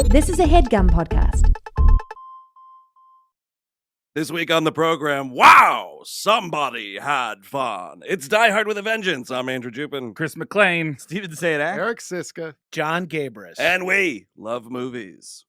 This is a HeadGum podcast. This week on the program, wow, somebody had fun. It's Die Hard with a Vengeance. I'm Andrew Jupin. Chris McClane. Steven Sadak. Eric Siska. Jon Gabrus. And we love movies.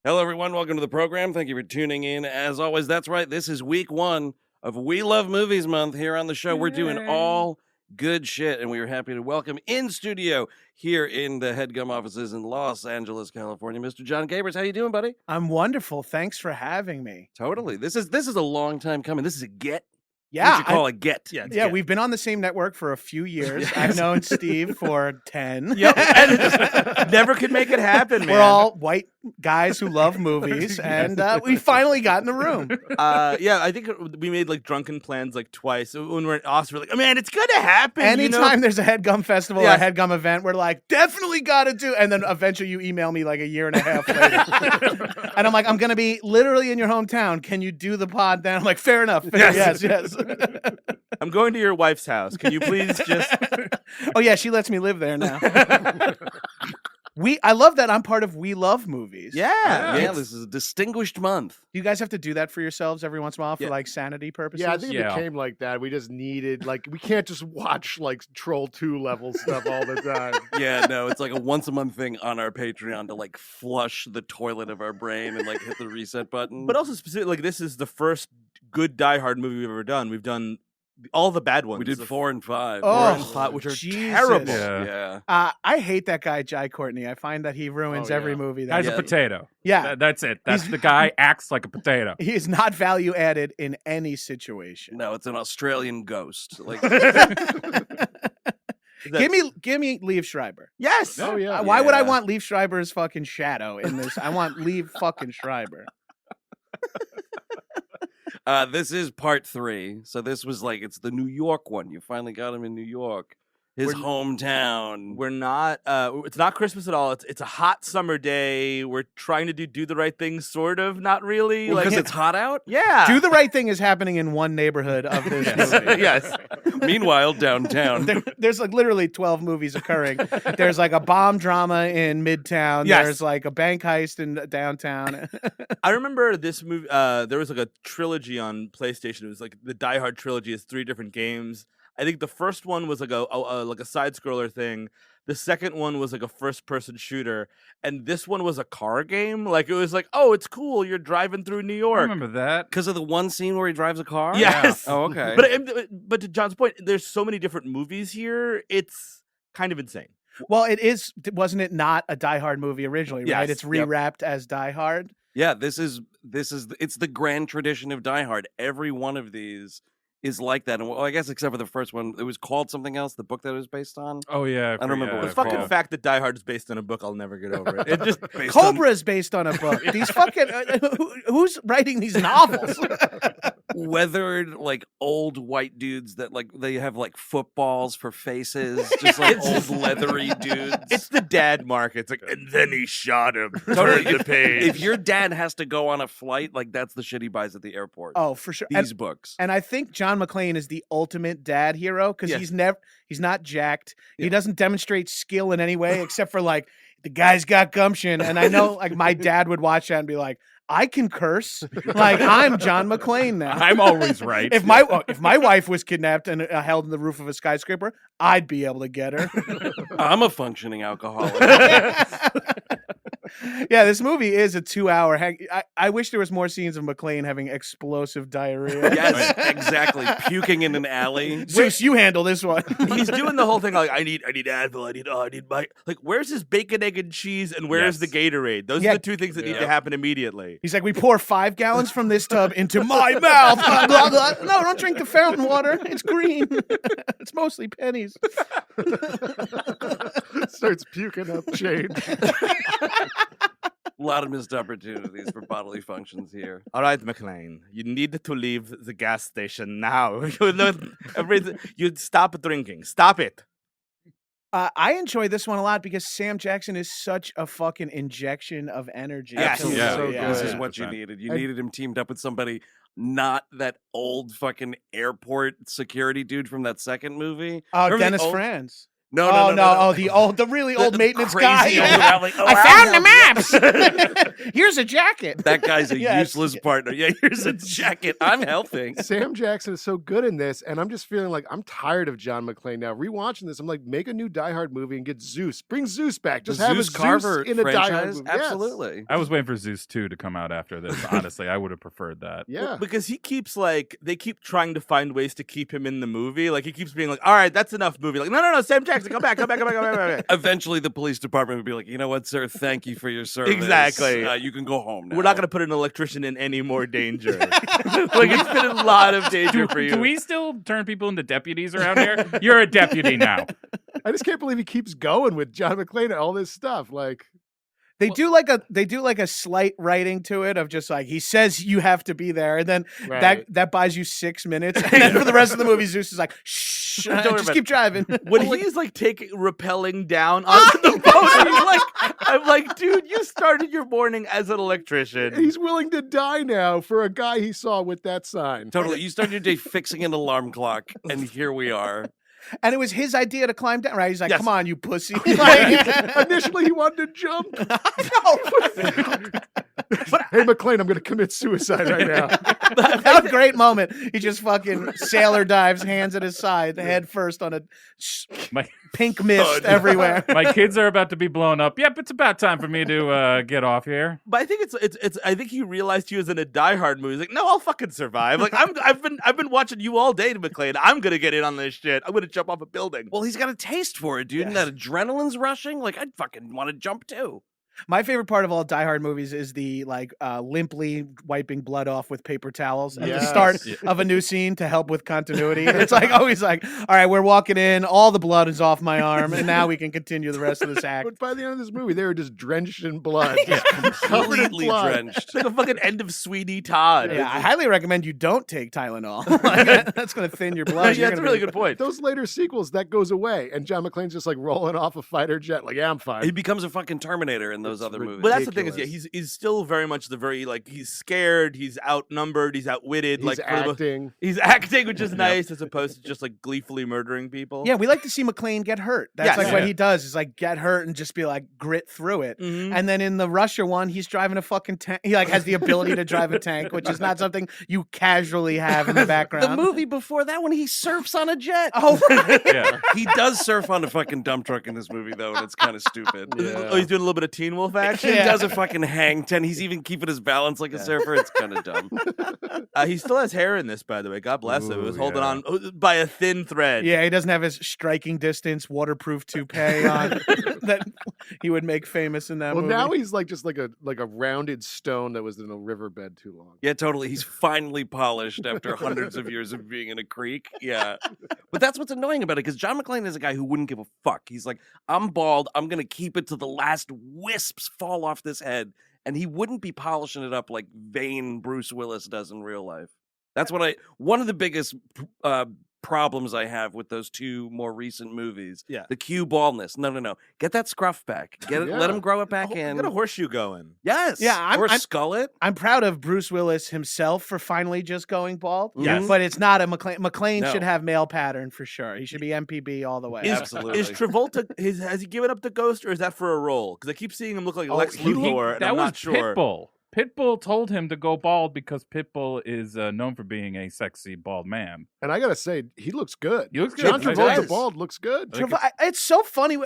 Hello, everyone. Welcome to the program. Thank you for tuning in. As always, that's right. This is week one of We Love Movies Month here on the show. We're doing all good shit, and we are happy to welcome in studio here in the HeadGum offices in Los Angeles, California, Mr. Jon Gabrus. How you doing, buddy? I'm wonderful. Thanks for having me. Totally. This is a long time coming. This is a get. Yeah, What you call a get. Yeah, we've been on the same network for a few years. I've known Steve for 10. Yep. And never could make it happen, man. We're all white guys who love movies, and we finally got in the room. Yeah, I think we made like drunken plans like twice. When we're in Austin, we're like, oh, man, it's gonna happen. Anytime there's a HeadGum festival or a HeadGum event, we're like, definitely gotta do. And then eventually you email me like a year and a half later. And I'm like, I'm gonna be literally in your hometown. Can you do the pod then? I'm like, fair enough. Yes. I'm going to your wife's house. Can you please just... Oh, yeah, she lets me live there now. I love that I'm part of We Love Movies. Yeah, this is a distinguished month. Do you guys have to do that for yourselves every once in a while for like sanity purposes? Yeah, I think it became like that. We just needed, like, we can't just watch like Troll 2 level stuff all the time. Yeah, no, it's like a once a month thing on our Patreon to like flush the toilet of our brain and like hit the reset button. But also specifically, like, this is the first good Die Hard movie we've ever done. We've done all the bad ones. We did 4 and 5. Oh, 4 and 5, which are Jesus. terrible. Yeah. I hate that guy, Jai Courtney. I find that he ruins every movie. Guy's a potato. Yeah. That's it. That's the guy acts like a potato. He is not value added in any situation. No, it's an Australian ghost. Like, Give me Liev Schreiber. Yes. Oh, yeah. Why would I want Liev Schreiber's fucking shadow in this? I want Liev fucking Schreiber. This is part 3. So this was like, it's the New York one. You finally got him in New York. His hometown. We're not. It's not Christmas at all. It's a hot summer day. We're trying to do the right thing, sort of. Not really. Because it's hot out? Yeah. Do the Right Thing is happening in one neighborhood of this movie. Yes. Meanwhile, downtown. There's like literally 12 movies occurring. There's like a bomb drama in Midtown. Yes. There's like a bank heist in downtown. I remember this movie. There was like a trilogy on PlayStation. It was like the Die Hard trilogy. It's 3 different games. I think the first one was like a side scroller thing. The second one was like a first person shooter, and this one was a car game. Like, it was like, oh, it's cool. You're driving through New I York. remember that. Because of the one scene where he drives a car? Yes. Oh, okay. But to John's point, there's so many different movies here. It's kind of insane. Well, it is. Wasn't it not a Die Hard movie originally? Yes. Right? It's rewrapped as Die Hard. Yeah, it's the grand tradition of Die Hard. Every one of these is like that. And well, I guess except for the first one, it was called something else, the book that it was based on. Oh, yeah. I don't remember what The it's fucking called. fact that Die Hard is based on a book, I'll never get over it. It just Cobra is based on a book. These fucking who's writing these novels? Weathered, like, old white dudes that, like, they have, like, footballs for faces. Just, like, old leathery dudes. It's the dad mark. It's like, and then he shot him. Totally. Turn the page. If your dad has to go on a flight, like, that's the shit he buys at the airport. Oh, for sure. These books. And I think John McClane is the ultimate dad hero because he's not jacked. He doesn't demonstrate skill in any way except for like the guy's got gumption. And I know like my dad would watch that and be like, I can curse. Like, I'm John McClane now. I'm always right. If my wife was kidnapped and held in the roof of a skyscraper, I'd be able to get her. I'm a functioning alcoholic. Yeah, this movie is a 2-hour hang. I wish there was more scenes of McClane having explosive diarrhea. Yes, exactly. Puking in an alley. Zeus, you handle this one. He's doing the whole thing like, I need Advil, I need my, like, where's his bacon, egg, and cheese, and where's the Gatorade? Those are the two things that need to happen immediately. He's like, we pour 5 gallons from this tub into my mouth. Blah, blah, blah. No, don't drink the fountain water. It's green. It's mostly pennies. starts puking up change. A lot of missed opportunities for bodily functions here. All right, McClane, you need to leave the gas station now. You stop drinking. Stop it. I enjoy this one a lot because Sam Jackson is such a fucking injection of energy. Yes. Absolutely. Yeah. So This good. is what you 100%. needed. You needed him teamed up with somebody, not that old fucking airport security dude from that second movie. Oh, Remember the Dennis old- Franz. No, Oh no, no. Oh, the really old maintenance guy. crazy old guy, like, I found the maps. Here's a jacket. That guy's a Yes. useless partner. Yeah, here's a jacket. I'm helping. Sam Jackson is so good in this, and I'm just feeling like I'm tired of John McClane now. Rewatching this, I'm like, make a new Die Hard movie and get Zeus. Bring Zeus back. Just The have Zeus a Carver Zeus in a Die Hard franchise? movie. Yes. Absolutely. I was waiting for Zeus 2 to come out after this. Honestly, I would have preferred that. Yeah. Well, because he keeps they keep trying to find ways to keep him in the movie. Like he keeps being like, all right, that's enough movie. Like, no, Sam Jackson, come back. Eventually, the police department would be like, you know what, sir? Thank you for your service. Exactly. You can go home now. We're not going to put an electrician in any more danger. Like it's been a lot of danger for you. Do we still turn people into deputies around here? You're a deputy now. I just can't believe he keeps going with John McClane and all this stuff. Like, They do like a slight writing to it of just like he says you have to be there, and then right. that buys you 6 minutes, and then for the rest of the movie, Zeus is like, shh, Don't worry just about keep driving. when he's like rappelling down onto the boat, I'm like, dude, you started your morning as an electrician. he's willing to die now for a guy he saw with that sign. Totally. You started your day fixing an alarm clock, and here we are. And it was his idea to climb down, right? He's like, Yes. come on, you pussy. Initially, he wanted to jump. Hey, McClane, I'm going to commit suicide right now. That was a great moment. He just fucking sailor dives, hands at his side, head first on a My, pink mist everywhere. my kids are about to be blown up. Yep, it's about time for me to get off here. But I think it's. I think he realized he was in a Die Hard movie. He's like, no, I'll fucking survive. Like I've been watching you all day, McClane. I'm gonna get in on this shit. I'm gonna jump off a building. Well, he's got a taste for it, dude. And that adrenaline's rushing. Like, I'd fucking want to jump too. My favorite part of all Die Hard movies is the limply wiping blood off with paper towels at the Yes. start of a new scene to help with continuity. It's like always like, all right, we're walking in, all the blood is off my arm, and now we can continue the rest of this act. But by the end of this movie, they were just drenched in blood. Covered in Completely blood. drenched. It's like a fucking end of Sweeney Todd. Yeah, I highly recommend you don't take Tylenol. Like, that's going to thin your blood. Yeah, that's a really good point. Those later sequels, that goes away. And John McClane's just like rolling off a fighter jet. Like, yeah, I'm fine. He becomes a fucking Terminator in those other movies. But that's the thing is, yeah, ridiculous. he's still very much the very he's scared, he's outnumbered, he's outwitted. He's acting. He's acting, which is nice, as opposed to just like gleefully murdering people. Yeah, we like to see McClane get hurt. That's Yes. like what Yeah. he does is like get hurt and just be like grit through it. Mhm. And then in the Russia one, he's driving a fucking tank. He like has the ability to drive a tank, which is not something you casually have in the background. the movie before that when he surfs on a jet. Oh, right. Yeah. He does surf on a fucking dump truck in this movie, though, and it's kind of stupid. Oh, he's doing a little bit of Teen Wolf action. He does a fucking hang 10. He's even keeping his balance like a surfer. It's kind of dumb. He still has hair in this, by the way. God bless him. It was Ooh, holding yeah. on by a thin thread. Yeah, he doesn't have his striking distance waterproof toupee on that he would make famous in that Well, movie. now he's like just like a rounded stone that was in a riverbed too long. Yeah, totally. He's finally polished after hundreds of years of being in a creek. Yeah. But that's what's annoying about it, because John McClane is a guy who wouldn't give a fuck. He's like, I'm bald. I'm going to keep it till the last wisps fall off this head. And he wouldn't be polishing it up like vain Bruce Willis does in real life. That's what one of the biggest problems I have with those two more recent movies. Yeah. The cue baldness. No. Get that scruff back. Get it. Let him grow it back in. Got a horseshoe going. Yes. Yeah, or skull it. I'm proud of Bruce Willis himself for finally just going bald. Yes. But it's not a McClane. McClane No. should have male pattern for sure. He should be MPB all the way. Absolutely. Is Travolta, has he given up the ghost, or is that for a role? Because I keep seeing him look like Lex he- Luthor, and that I'm was not sure. Pitbull. Pitbull told him to go bald because Pitbull is known for being a sexy bald man. And I gotta say, he looks good. He looks good. John He Travolta does. bald looks good. It's so funny.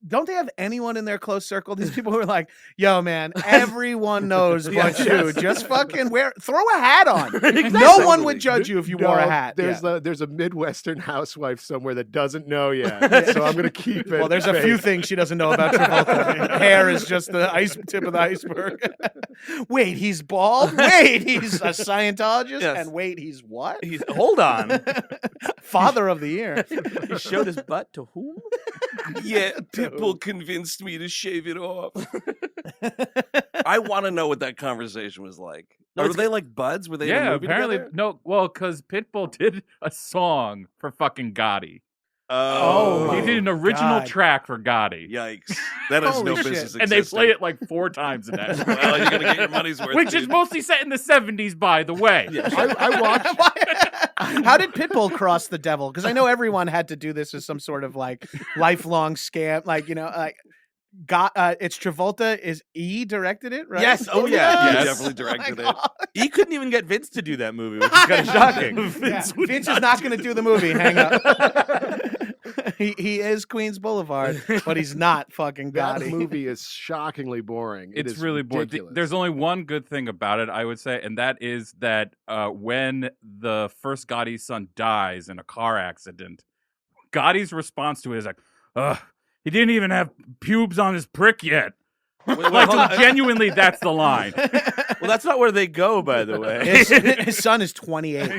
Don't they have anyone in their close circle? These people who are like, yo, man, everyone knows what you. Just fucking throw a hat on. No one would judge you if you wore a hat. There's Yeah. there's a Midwestern housewife somewhere that doesn't know yet, so I'm gonna keep it. Well, there's a few fake. things she doesn't know about Travolta. Hair is just the tip of the iceberg. Wait, he's bald? Wait, he's a Scientologist? Yes. And wait, he's what? Hold on. Father of the year. He showed his butt to whom? Yeah, Pitbull convinced me to shave it off. I want to know what that conversation was like. Were they like buds? Were they in a movie apparently together? no. Well, because Pitbull did a song for fucking Gotti. Oh, He did an original God. track for Gotti. Yikes. That has no Holy shit. business existing. And they play it like 4 times in that. Well, you're going to get your money's worth. Which is dude. mostly set in the 70s, by the way. I watched. How did Pitbull cross the devil? Because I know everyone had to do this as some sort of like lifelong scam. Like, you know, like it's Travolta. Is he directed it, right? Yes. Oh, yeah. He Yes. definitely directed it. He couldn't even get Vince to do that movie, which is kind of shocking. Yeah, Vince is not going to do the movie. Hang up. He is Queens Boulevard, but he's not fucking That Gotti. movie is shockingly boring. It It's is really boring. ridiculous. There's only one good thing about it, I would say, and that is that when the first Gotti's son dies in a car accident, Gotti's response to it is like, ugh, he didn't even have pubes on his prick yet. Like, genuinely, that's the line. Well, that's not where they go, by the way. His son is 28.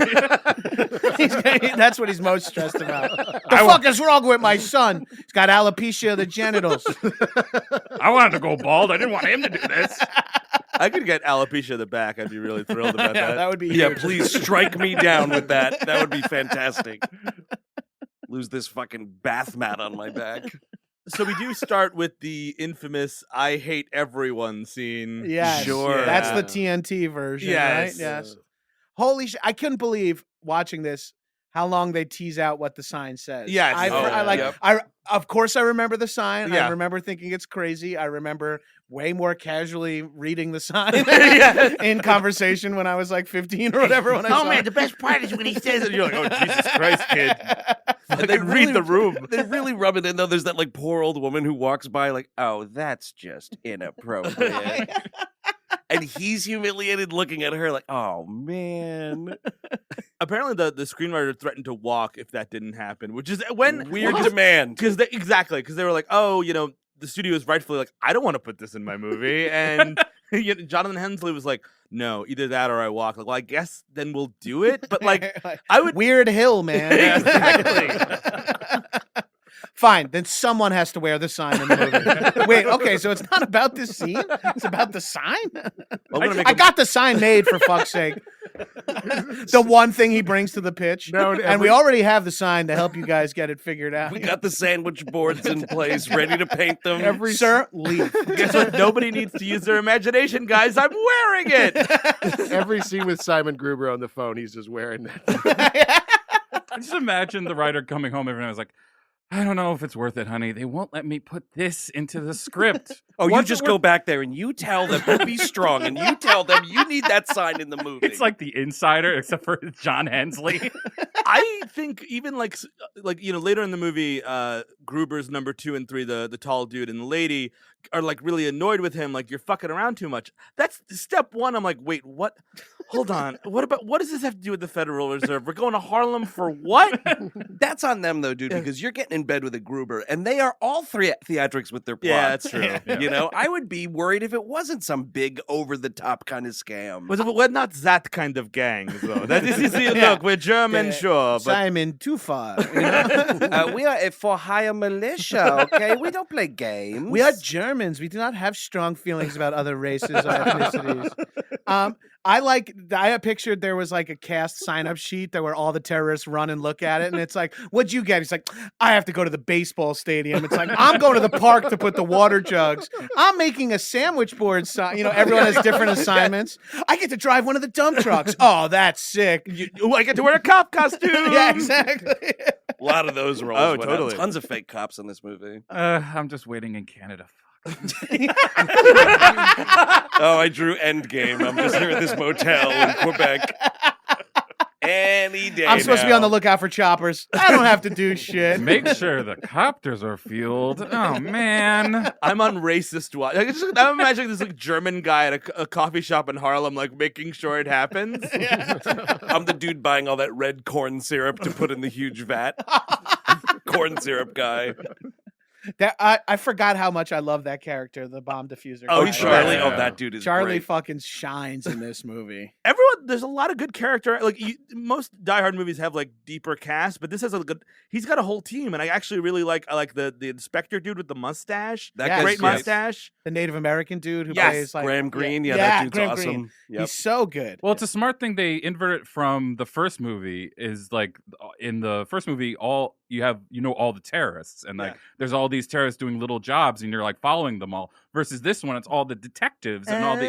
That's what he's most stressed about. The fuck is wrong with my son? He's got alopecia of the genitals. I wanted to go bald. I didn't want him to do this. I could get alopecia of the back. I'd be really thrilled about Yeah, that. that would be Yeah, huge. please strike me down with that. That would be fantastic. Lose this fucking bath mat on my back. So we do start with the infamous "I hate everyone" scene. Yes, Sure. That's Yeah. the TNT version, Yes. right? Yes. Holy shit! I couldn't believe watching this how long they tease out what the sign says. Yes. Of course I remember the sign. Yeah. I remember thinking it's crazy. I remember way more casually reading the sign in conversation when I was like 15 or whatever. When I saw it. the best part is when he says it. You're like, "Oh, Jesus Christ, kid!" And They read the room. They really rub it in, though. There's that like poor old woman who walks by, like, oh, that's just inappropriate. And he's humiliated looking at her, like, oh man. Apparently, the screenwriter threatened to walk if that didn't happen, which is when Weird demand. because they were like, "Oh, you know, the studio is rightfully like, I don't want to put this in my movie," and Jonathan Hensley was like, "No, either that or I walk." Like, well, I guess then we'll do it, but like, I would. Weird Hill, man. Exactly. Fine, then someone has to wear the sign in the movie. Wait, okay, so it's not about this scene? It's about the sign? I'm gonna make I a- got the sign made, for fuck's sake. The one thing he brings to the pitch. No, And we already have the sign to help you guys get it figured out. We got the sandwich boards in place, ready to paint them. Sir, leave. Guess what? Nobody needs to use their imagination, guys. I'm wearing it. Every scene with Simon Gruber on the phone, he's just wearing that. I just imagine the writer coming home every night was like, I don't know if it's worth it, honey. They won't let me put this into the script. Oh, you What's just it go worth- back there and you tell them to be strong, and you tell them you need that sign in the movie. It's like The Insider, except for John Hensley. I think even like you know, later in the movie, Gruber's number 2 and 3, the tall dude and the lady, are like really annoyed with him, like, you're fucking around too much. That's step one. I'm like, wait, what? Hold on. What does this have to do with the Federal Reserve? We're going to Harlem for what? That's on them, though, dude, because you're getting in bed with a Gruber, and they are all theatrics with their plot. Yeah, that's true. Yeah. You know, I would be worried if it wasn't some big, over-the-top kind of scam. But we're not that kind of gang, though. That is, look, we're German, Yeah. sure, but Simon, too far. You know? We are a for-hire militia, okay? We don't play games. We are Germans. We do not have strong feelings about other races or ethnicities. I pictured there was like a cast sign-up sheet that where all the terrorists run and look at it, and it's like, what'd you get? He's like, I have to go to the baseball stadium. It's like, I'm going to the park to put the water jugs. I'm making a sandwich board sign. You know, everyone has different assignments. I get to drive one of the dump trucks. Oh, that's sick. I get to wear a cop costume. Yeah, exactly. A lot of those roles. Oh, went out. totally. Tons of fake cops in this movie. I'm just waiting in Canada. Oh, I drew Endgame. I'm just here at this motel in Quebec. Any day I'm supposed to be now. on the lookout for choppers. I don't have to do shit. Make sure the copters are fueled. Oh, man. I'm on racist watch. I'm imagining this like German guy at a coffee shop in Harlem, like making sure it happens. I'm the dude buying all that red corn syrup to put in the huge vat. Corn syrup guy. I forgot how much I love that character, the bomb diffuser. Oh, guy. Charlie. Yeah. Oh, that dude is Charlie great. fucking shines in this movie. Everyone, there's a lot of good character. Like most Die Hard movies have like deeper cast, but this has a good. He's got a whole team, and I actually really like. I like the inspector dude with the mustache. That Yeah, guy's Great great. mustache. The Native American dude who Yes, plays like Graham Greene. Yeah, yeah, that dude's Graham awesome. Greene. Yep. He's so good. Well, it's a smart thing they inverted from the first movie. Is like in the first movie, all the terrorists, and like there's all these terrorists doing little jobs, and you're like following them all. Versus this one, it's all the detectives and all the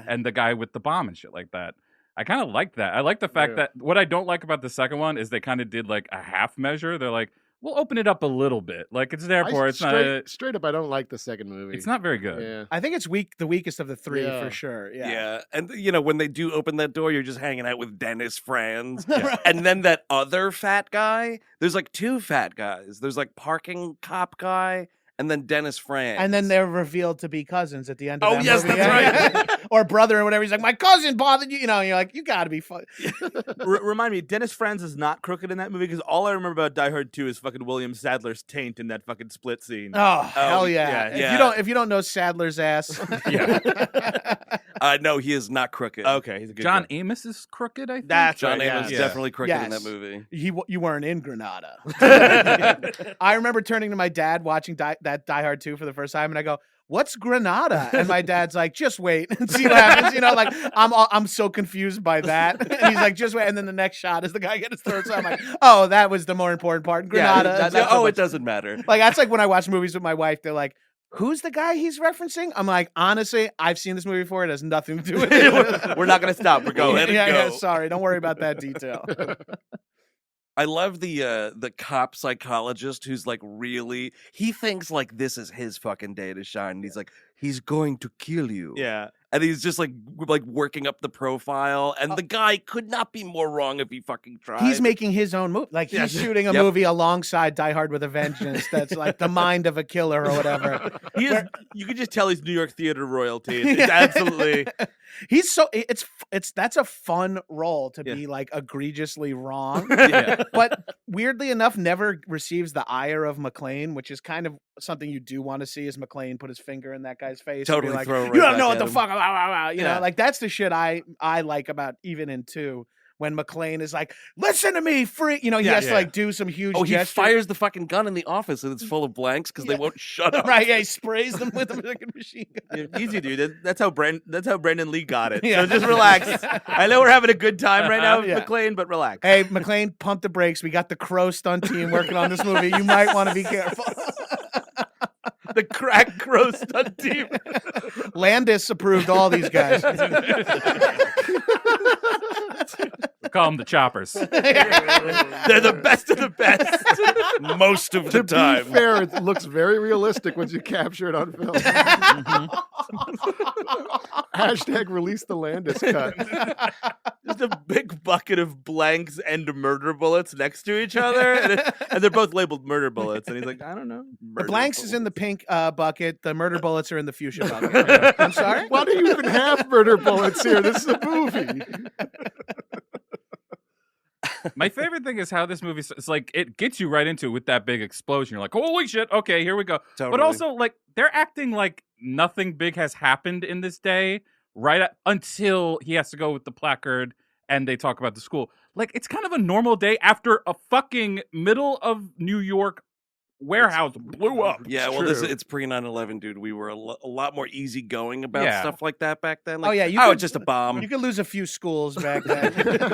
and the guy with the bomb and shit like that. I kind of like that. I like the fact that what I don't like about the second one is they kind of did like a half measure. They're like, we'll open it up a little bit. Like it's an airport. It's not straight up. I don't like the second movie. It's not very good. Yeah. I think it's the weakest of the three Yeah. for sure. Yeah. And when they do open that door, you're just hanging out with Dennis Franz. Right. And then that other fat guy, there's like two fat guys. There's like parking cop guy and then Dennis Franz. And then they're revealed to be cousins at the end of that yes, movie. that's right. Or brother or whatever. He's like, my cousin bothered you. You know, and you're like, you got to be fun. Remind me, Dennis Franz is not crooked in that movie because all I remember about Die Hard 2 is fucking William Sadler's taint in that fucking split scene. Oh, hell yeah. yeah. If you don't know Sadler's ass. No, he is not crooked. Okay, he's a good John guy. Amos is crooked. I think That's John right, Amos is yeah. definitely crooked in Yes. that movie. You weren't in Granada. I remember turning to my dad watching that Die Hard 2 for the first time, and I go, "What's Granada?" And my dad's like, "Just wait and see what happens." You know, like I'm so confused by that. And he's like, "Just wait." And then the next shot is the guy getting his throat. So I'm like, "Oh, that was the more important part." Granada. It doesn't matter. Like that's like when I watch movies with my wife. They're like, "Who's the guy he's referencing?" I'm like, honestly, I've seen this movie before. It has nothing to do with it. We're not going to stop. We're going. Let it Yeah, go. sorry, don't worry about that detail. I love the cop psychologist who's like really, he thinks like this is his fucking day to shine. And he's like, he's going to kill you. Yeah. And he's just like working up the profile. And the guy could not be more wrong if he fucking tried. He's making his own movie. Like he's shooting a movie alongside Die Hard with a Vengeance. That's like the mind of a killer or whatever. He is. You can just tell he's New York theater royalty. It's absolutely. He's so that's a fun role to be like egregiously wrong. But weirdly enough, never receives the ire of McClane, which is kind of something you do want to see is McClane put his finger in that guy's face. Totally and be like, throw it right you don't back know at what the him. fuck. You know, like that's the shit I like about even in 2. When McClane is like, listen to me, freak. You know, he has to like do some huge he gesture. fires the fucking gun in the office and it's full of blanks because they won't shut up. Right, yeah, he sprays them with a fucking machine gun. Easy, dude. That's how Brandon Lee got it. So just relax. I know we're having a good time right now with McClane, but relax. Hey, McClane, pump the brakes. We got the Crow stunt team working on this movie. You might want to be careful. The crack crow stunt team. Landis approved all these guys. We call them the choppers. They're the best of the best. Most of the To time. be fair, it looks very realistic once you capture it on film. Hashtag release the Landis cut. Just a big bucket of blanks and murder bullets next to each other. And they're both labeled murder bullets. And he's like, I don't know. The blanks is in the pink bucket. The murder bullets are in the fuchsia bucket. I'm sorry? Why do you even have murder bullets here? This is a movie. My favorite thing is how this movie it's like it gets you right into it with that big explosion. You're like, holy shit, okay, here we go. Totally. But also, like, they're acting like nothing big has happened in this day until he has to go with the placard and they talk about the school. Like, it's kind of a normal day after a fucking middle of New York warehouse blew up. Yeah, well, true. it's pre 9/11, dude. We were a lot more easygoing about stuff like that back then. Like, Oh, yeah, it's just a bomb. You could lose a few schools back then.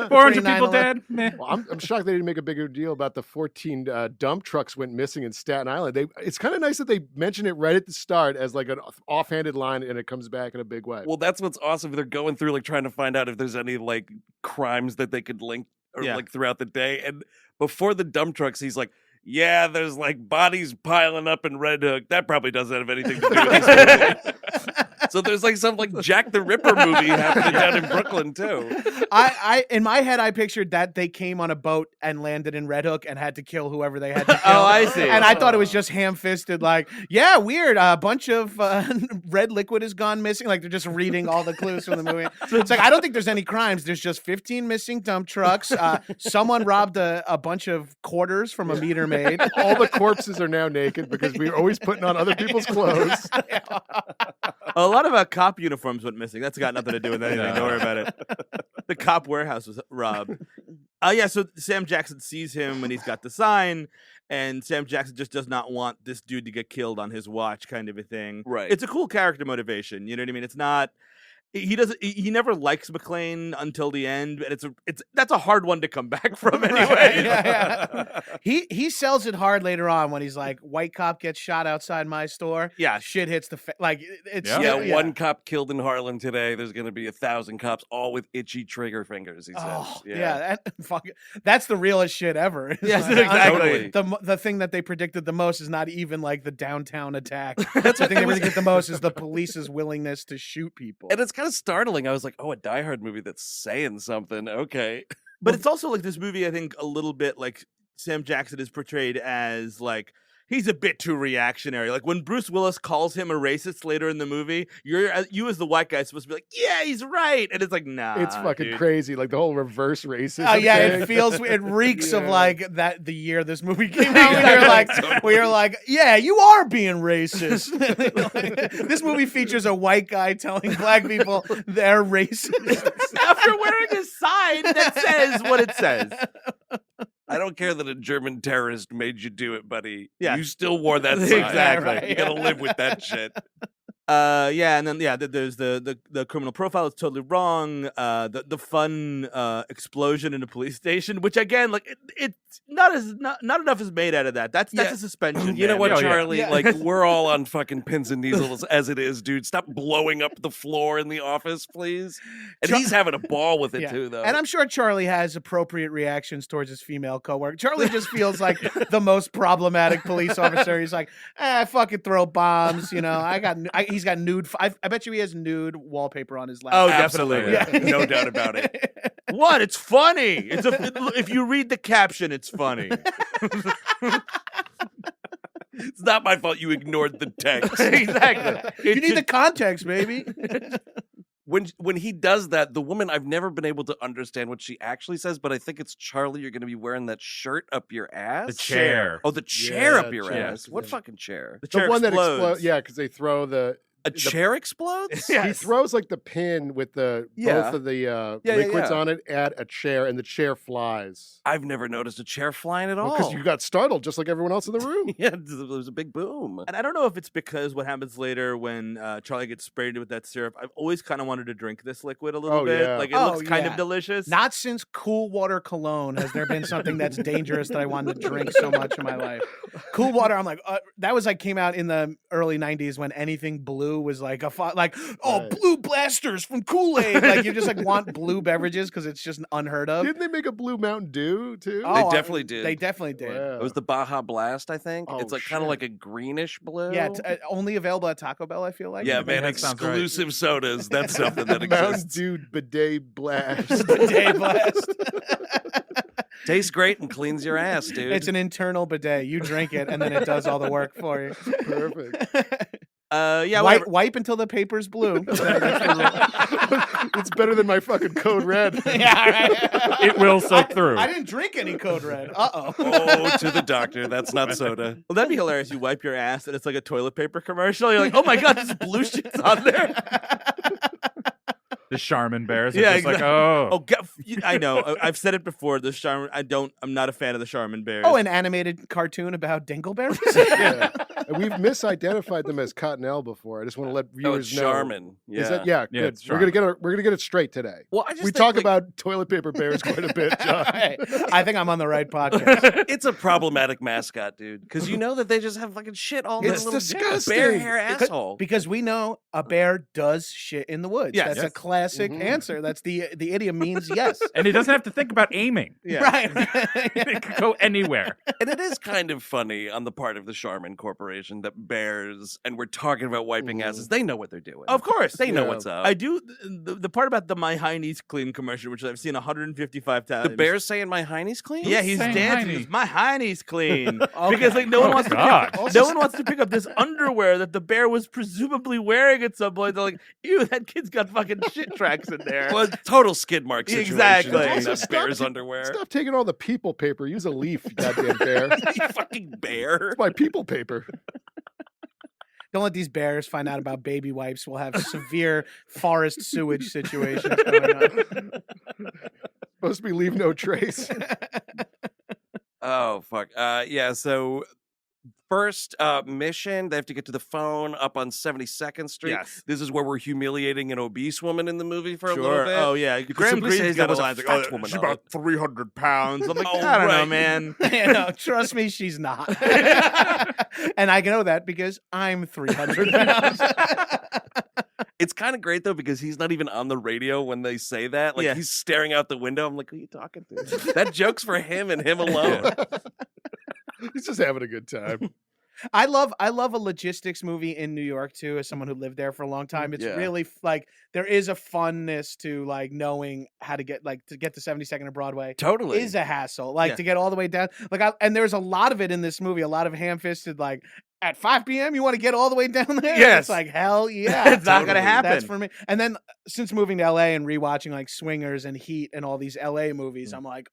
400 people dead. Meh. Well, I'm shocked they didn't make a bigger deal about the 14 dump trucks went missing in Staten Island. It's kind of nice that they mention it right at the start as like an offhanded line, and it comes back in a big way. Well, that's what's awesome. They're going through like trying to find out if there's any like crimes that they could link or like throughout the day. And before the dump trucks, he's like, yeah, there's like bodies piling up in Red Hook. That probably doesn't have anything to do with this movie. So there's like some like Jack the Ripper movie happening down in Brooklyn too. I in my head I pictured that they came on a boat and landed in Red Hook and had to kill whoever they had to kill. Oh, I see. And I thought it was just ham-fisted, like, yeah, weird. A bunch of red liquid has gone missing. Like they're just reading all the clues from the movie. So it's like I don't think there's any crimes. There's just 15 missing dump trucks. Someone robbed a bunch of quarters from a meter maid. All the corpses are now naked because we're always putting on other people's clothes. A lot of cop uniforms went missing. That's got nothing to do with anything. Don't worry about it. The cop warehouse was robbed. Yeah, so Sam Jackson sees him and he's got the sign, and Sam Jackson just does not want this dude to get killed on his watch, kind of a thing. Right. It's a cool character motivation. You know what I mean? It's not. He never likes McClane until the end, and that's a hard one to come back from anyway. Right, yeah. He sells it hard later on when he's like, white cop gets shot outside my store. Yeah. Shit hits the like it's Yeah, one cop killed in Harlem today. There's going to be 1,000 cops, all with itchy trigger fingers. He says, Oh, yeah, that's the realest shit ever. It's Yes, like, exactly. The thing that they predicted the most is not even like the downtown attack. That's the thing they predicted the most is the police's willingness to shoot people. And it's kind of startling. I was like, oh, a Die Hard movie that's saying something. Okay. But it's also like this movie, I think, a little bit like Sam Jackson is portrayed as like he's a bit too reactionary. Like when Bruce Willis calls him a racist later in the movie, you as the white guy supposed to be like, yeah, he's right, and it's like, nah, It's fucking dude. crazy, like the whole reverse racism. Oh yeah, thing. it reeks of Yeah. like that the year this movie came out. Where you're like, yeah, you are being racist. This movie features a white guy telling black people they're racist After wearing a sign that says what it says. I don't care that a German terrorist made you do it, buddy. Yeah. You still wore that sign. Exactly. Right, You gotta live with that shit. Yeah, and then there's the criminal profile is totally wrong. The fun explosion in a police station, which again, like it's not enough is made out of that. That's Yeah. a suspension. You know man. what, Oh, yeah. Charlie? Yeah. Like, we're all on fucking pins and needles as it is, dude. Stop blowing up the floor in the office, please. And he's having a ball with it, Yeah. too, though. And I'm sure Charlie has appropriate reactions towards his female coworker. Charlie just feels like the most problematic police officer. He's like, I fucking throw bombs. You know, he's got nude. I bet you he has nude wallpaper on his Oh, laptop. definitely. Absolutely. No doubt about it. What? It's funny. If you read the caption, it's funny. It's not my fault you ignored the text. Exactly. You need the context, baby. When he does that, the woman, I've never been able to understand what she actually says, but I think it's, Charlie, you're going to be wearing that shirt up your ass? The chair. Oh, the chair Yeah, up your chair. ass. What fucking chair? The The chair one that explodes. explodes. Yeah, because they throw A chair explodes? Yes. He throws like the pin with the Yeah. both of the Yeah, liquids yeah. on it at a chair, and the chair flies. I've never noticed a chair flying at all. Because you got startled just like everyone else in the room. Yeah, there was a big boom. And I don't know if it's because what happens later when Charlie gets sprayed with that syrup. I've always kind of wanted to drink this liquid a little Oh, bit. yeah. Like it Oh, looks kind yeah. of delicious. Not since Cool Water Cologne has there been something that's dangerous that I wanted to drink so much in my life. Cool Water, I'm like, that was like came out in the early 90s when anything blue was like Right. blue blasters from Kool-Aid. Like you just like want blue beverages because it's just unheard of. Didn't they make a blue Mountain Dew too? Oh, definitely did. They definitely did. Wow. It was the Baja Blast, I think. Oh, It's like kind of shit. like a greenish blue. Yeah, it's only available at Taco Bell, I feel like. Yeah, think man, that sounds right. exclusive sodas. That's something that Mountain exists. Dew bidet blast. Bidet blast. Tastes great and cleans your ass, dude. It's an internal bidet. You drink it, and then it does all the work for you. Perfect. Yeah, whatever. wipe until the paper's blue. It's better than my fucking Code Red. Yeah, right. It will soak through. I didn't drink any Code Red. Uh-oh. Oh, to the doctor. That's not soda. Well, that'd be hilarious. You wipe your ass and it's like a toilet paper commercial. You're like, oh my god, this blue shit's on there. The Charmin bears are Yeah, just like, Oh, I know. I've said it before. The Charmin. I'm not a fan of the Charmin bears. Oh, an animated cartoon about dingleberries? Yeah. And we've misidentified them as Cottonelle before. I just want to let Oh, it's viewers know. Charmin. Yeah. Is that Yeah, good. it's We're gonna get it straight today. Well, I just We think, talk like, about toilet paper bears quite a bit, John. I think I'm on the right podcast. it's a problematic mascot, dude. Because you know that they just have fucking shit all It's that little disgusting. bare hair asshole. Because we know a bear does shit in the woods. Yes. That's a Yes. classic Mhm. answer. That's the idiom means yes. and he doesn't have to think about aiming. Right. It could go anywhere. And it is kind of funny on the part of the Charmin Corporation situation that bears, and we're talking about wiping asses. They know what they're doing. Of course. They know Yeah. what's up. I do the part about the My Hiney's Clean commercial, which I've seen 155 times. The bear's saying my hiney's clean? Yeah, he's saying dancing. hiney? He's, my hiney's clean. Okay. Because like no one wants to God. no one wants to pick up this underwear that the bear was presumably wearing at some point. They're like, ew, that kid's got fucking shit tracks in there. Well, total skid mark situation. Exactly. in that Stop bear's ta- underwear. Stop taking all the people paper. Use a leaf, you goddamn bear. You fucking bear. It's my people paper. Don't let these bears find out about baby wipes. We'll have severe forest sewage situations going on. Supposed to be leave no trace. Oh, fuck. Yeah, so first mission, they have to get to the phone up on 72nd Street. Yes. This is where we're humiliating an obese woman in the movie for a little Sure. bit. Oh yeah. Graham simply Greene's says got there a was a line like, fat "Oh, woman she's on about 300 pounds." I'm like, Oh, I don't know, right. man. No, trust me, she's not. And I know that because I'm 300 pounds. It's kind of great, though, because he's not even on the radio when they say that. Like, Yeah. he's staring out the window. I'm like, who are you talking to? That joke's for him and him alone. He's just having a good time. I love a logistics movie in New York too. As someone who lived there for a long time, it's Yeah. really like there is a funness to like knowing how to get to 72nd and Broadway. Totally. Is a hassle, like Yeah. to get all the way down. And there's a lot of it in this movie. A lot of ham-fisted, like at 5 p.m. you want to get all the way down there. Yes. It's like hell yeah. It's not gonna Totally. happen. That's for me. And then since moving to LA and rewatching like Swingers and Heat and all these LA movies, I'm like,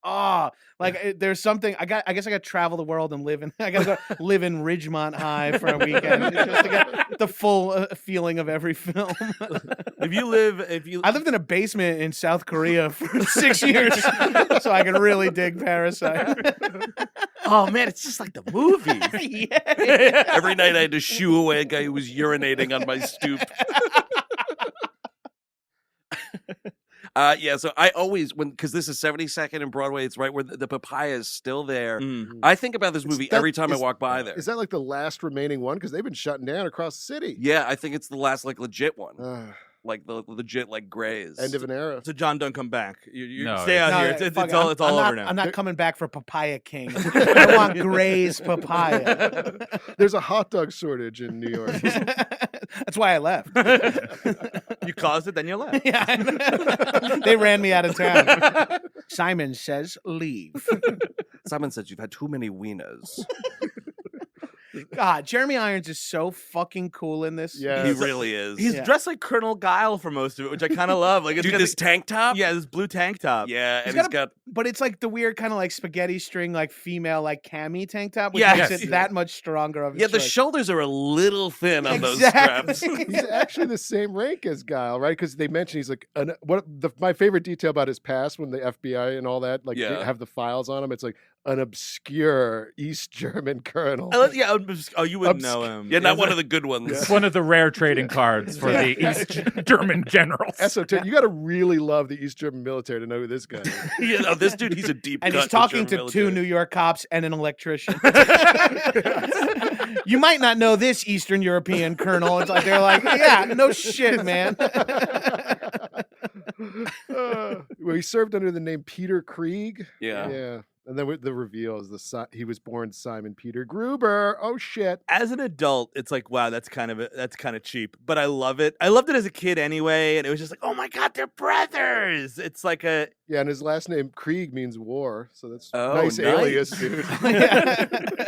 there's something. I guess I got to travel the world and live in. I got to go live in Ridgemont High for a weekend just to get the full feeling of every film. I I lived in a basement in South Korea for 6 years, so I can really dig Parasite. oh man, it's just like the movies. Yeah. Every night I had to shoo away a guy who was urinating on my stoop. Yeah, so I always, because this is 72nd and Broadway, it's right where the papaya is still there. Mm. I think about this movie that- every time I is- walk by there. Is that like the last remaining one? Because they've been shutting down across the city. Yeah, I think it's the last, like, legit one. Ah, Like, the legit, like, Grays. end of an era. So John, don't come back. You No, stay out No, here. It's fuck it. all I'm over not, now. I'm not coming back for Papaya King. I want Gray's papaya. There's a hot dog shortage in New York. That's why I left. You caused it, then you left. Yeah, they ran me out of town. Simon says leave. Simon says you've had too many wieners. God, Jeremy Irons is so fucking cool in this. Yeah. He really is. He's Yeah. dressed like Colonel Guile for most of it, which I kind of love. Like, it's Dude, got this tank top? yeah, this blue tank top. Yeah, and got he's a- got But it's like the weird kind of like spaghetti string, like female, like cami tank top, which Yes. makes it that much stronger. Of a yeah, the choice. shoulders are a little thin on those Exactly. straps. He's actually the same rank as Guile, right? Because they mentioned he's like my favorite detail about his past when the FBI and all that, like Yeah. they have the files on him. It's like an obscure East German colonel. You wouldn't know him. Yeah, not one of the good ones. It's one of the rare trading cards for the East German generals. Esoteric. You got to really love the East German military to know who this guy is. You know, this dude, he's a deep And cut he's talking German to two military. New York cops and an electrician. You might not know this Eastern European colonel. It's like they're like, yeah, no shit, man. Well, he served under the name Peter Krieg. Yeah. Yeah. And then the reveal is he was born Simon Peter Gruber. Oh shit. As an adult, it's like, wow, that's kind of cheap. But I love it. I loved it as a kid anyway, and it was just like, oh my god, they're brothers. It's like a Yeah, and his last name Krieg means war, so that's Oh, nice nice. alias, dude.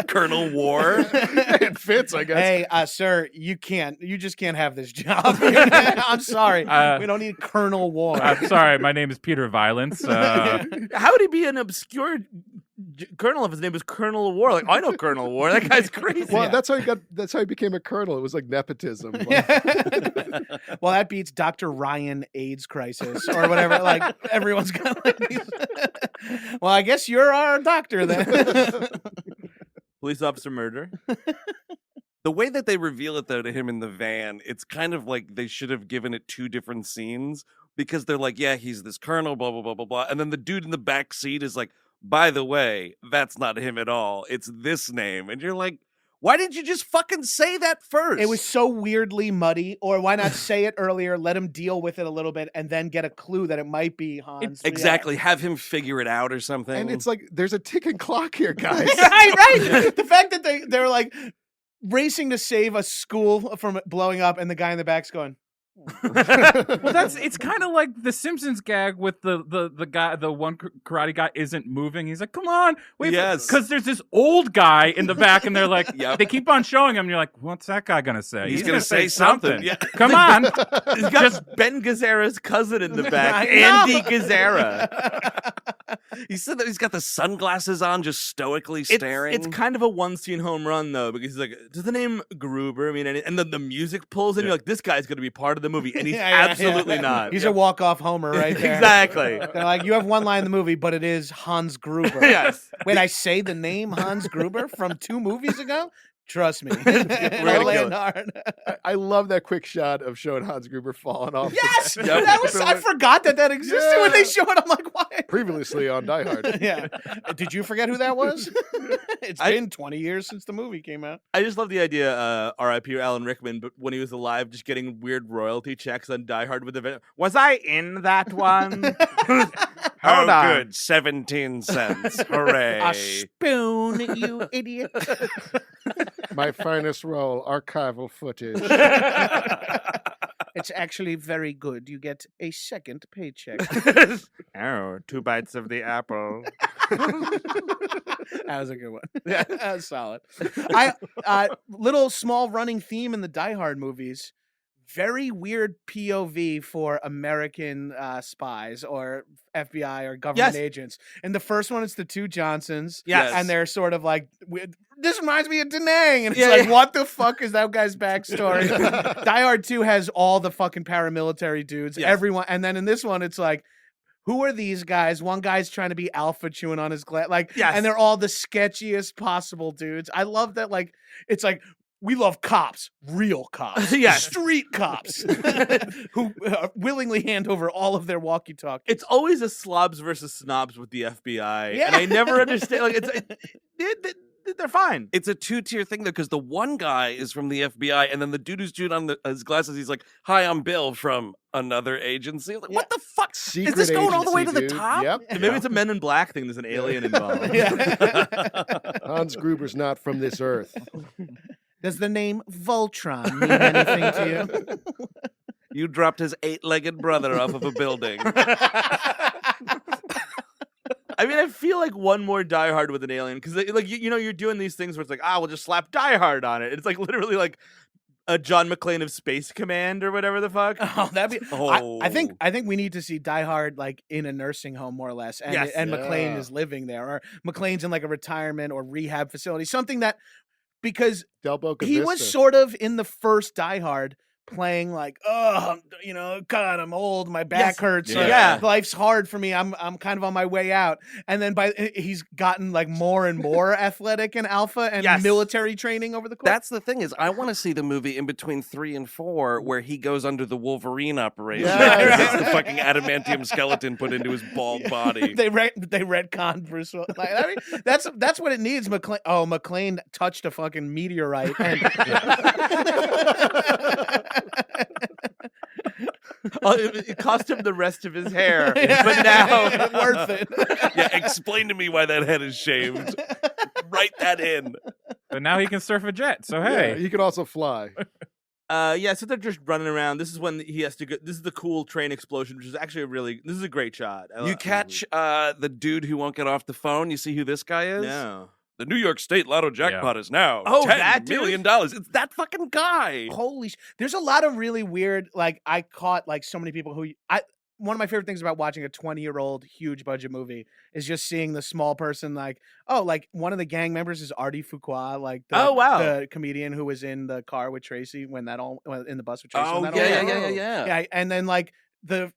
Colonel War. It fits, I guess. Hey, sir, you just can't have this job. I'm sorry. We don't need Colonel War. I'm sorry, my name is Peter Violence. how would he be an obscure colonel if his name was Colonel War? Like, I know Colonel War. That guy's crazy. Well, that's how he became a colonel. It was like nepotism. Well, that beats Dr. Ryan AIDS crisis or whatever. Like everyone's got like these. Well, I guess you're our doctor then. Police officer murder. The way that they reveal it, though, to him in the van, it's kind of like they should have given it two different scenes because they're like, yeah, he's this colonel, blah, blah, blah, blah, blah. And then the dude in the back seat is like, by the way, that's not him at all. It's this name. And you're like, why didn't you just fucking say that first? It was so weirdly muddy. Or why not say it earlier, let him deal with it a little bit, and then get a clue that it might be Hans. Exactly. Have him figure it out or something. And it's like there's a ticking clock here, guys. right. The fact that they're like, racing to save a school from blowing up, and the guy in the back's going. Well, it's kind of like the Simpsons gag with the guy, the one karate guy isn't moving. He's like, come on, wait, Yes. because there's this old guy in the back, and they're like, Yep. they keep on showing him. And you're like, what's that guy gonna say? He's gonna say something. Yeah. Come on, He's got just Ben Gazzara's cousin in the back, I know. Andy Gazzara. He said that he's got the sunglasses on, just stoically staring. It's kind of a one-scene home run, though, because he's like, does the name Gruber mean anything? And then the music pulls in, you're like, this guy's going to be part of the movie, and he's absolutely not. He's a walk-off homer right there. Exactly. They're like, you have one line in the movie, but it is Hans Gruber. Yes. Wait, I say the name Hans Gruber from 2 movies ago? Trust me. We're gonna kill it. hard. I love that quick shot of showing Hans Gruber falling off. Yes! Yep. That was, I forgot that existed when they showed it. I'm like, why? Previously on Die Hard. Yeah. Did you forget who that was? It's been 20 years since the movie came out. I just love the idea, R.I.P. Alan Rickman, but when he was alive, just getting weird royalty checks on Die Hard with the... Was I in that one? Hold on. Good. 17 cents. Hooray. A spoon, you idiot. My finest role, archival footage. It's actually very good. You get a second paycheck. Oh, 2 bites of the apple. That was a good one. Yeah, that was solid. Little small running theme in the Die Hard movies. Very weird POV for American spies or FBI or government agents. In the first one, it's the 2 Johnsons. Yes. And they're sort of like, this reminds me of Da Nang. And it's what the fuck is that guy's backstory? Die Hard 2 has all the fucking paramilitary dudes. Yes. Everyone. And then in this one, it's like, who are these guys? One guy's trying to be alpha chewing on his glass. Like, Yes. and they're all the sketchiest possible dudes. I love that. Like, it's like, we love cops, real cops, Yes. street cops who willingly hand over all of their walkie-talkies. It's always a slobs versus snobs with the FBI. Yeah. And I never understand. Like, they're fine. It's a 2-tier thing, though, because the one guy is from the FBI, and then the dude who's chewing on his glasses, he's like, hi, I'm Bill from another agency. Like, what the fuck? Secret is this going all the way to agency, the dude. top? Yep. Maybe it's a Men in Black thing. There's an alien involved. Hans Gruber's not from this earth. Does the name Voltron mean anything to you? You dropped his 8-legged brother off of a building. I mean, I feel like one more Die Hard with an alien, because like you're doing these things where it's like, we'll just slap Die Hard on it. It's like literally like a John McClane of Space Command or whatever the fuck. Oh, that'd be. Oh. I think we need to see Die Hard like in a nursing home, more or less, and Yes. McClane is living there, or McClane's in like a retirement or rehab facility, something that because Del Boca he was Vista. sort of in the first Die Hard playing like, oh, God, I'm old, my back hurts, Yeah. life's hard for me, I'm kind of on my way out, and then he's gotten like more and more athletic and alpha and military training over the course. That's the thing is, I want to see the movie in between 3 and 4 where he goes under the Wolverine operation. Yes. Gets the fucking adamantium skeleton put into his bald body. they retconned Bruce Willis. Like, I mean, that's what it needs. McClane touched a fucking meteorite. And It cost him the rest of his hair, but now worth it. Yeah, explain to me why that head is shaved. Write that in. but now he can surf a jet. So Yeah, hey, he can also fly. so they're just running around. This is when he has to go. This is the cool train explosion, which is actually this is a great shot. You catch the dude who won't get off the phone. You see who this guy is? No. The New York State Lotto jackpot is now that $10 dude? million. It's that fucking guy. Holy there's a lot of really weird, like, I caught like so many people who one of my favorite things about watching a 20-year-old huge budget movie is just seeing the small person, like, like one of the gang members is Artie Fuqua, like the comedian who was in the car with Tracy in the bus with Tracy. Oh, when that all happened. yeah. Yeah, and then like the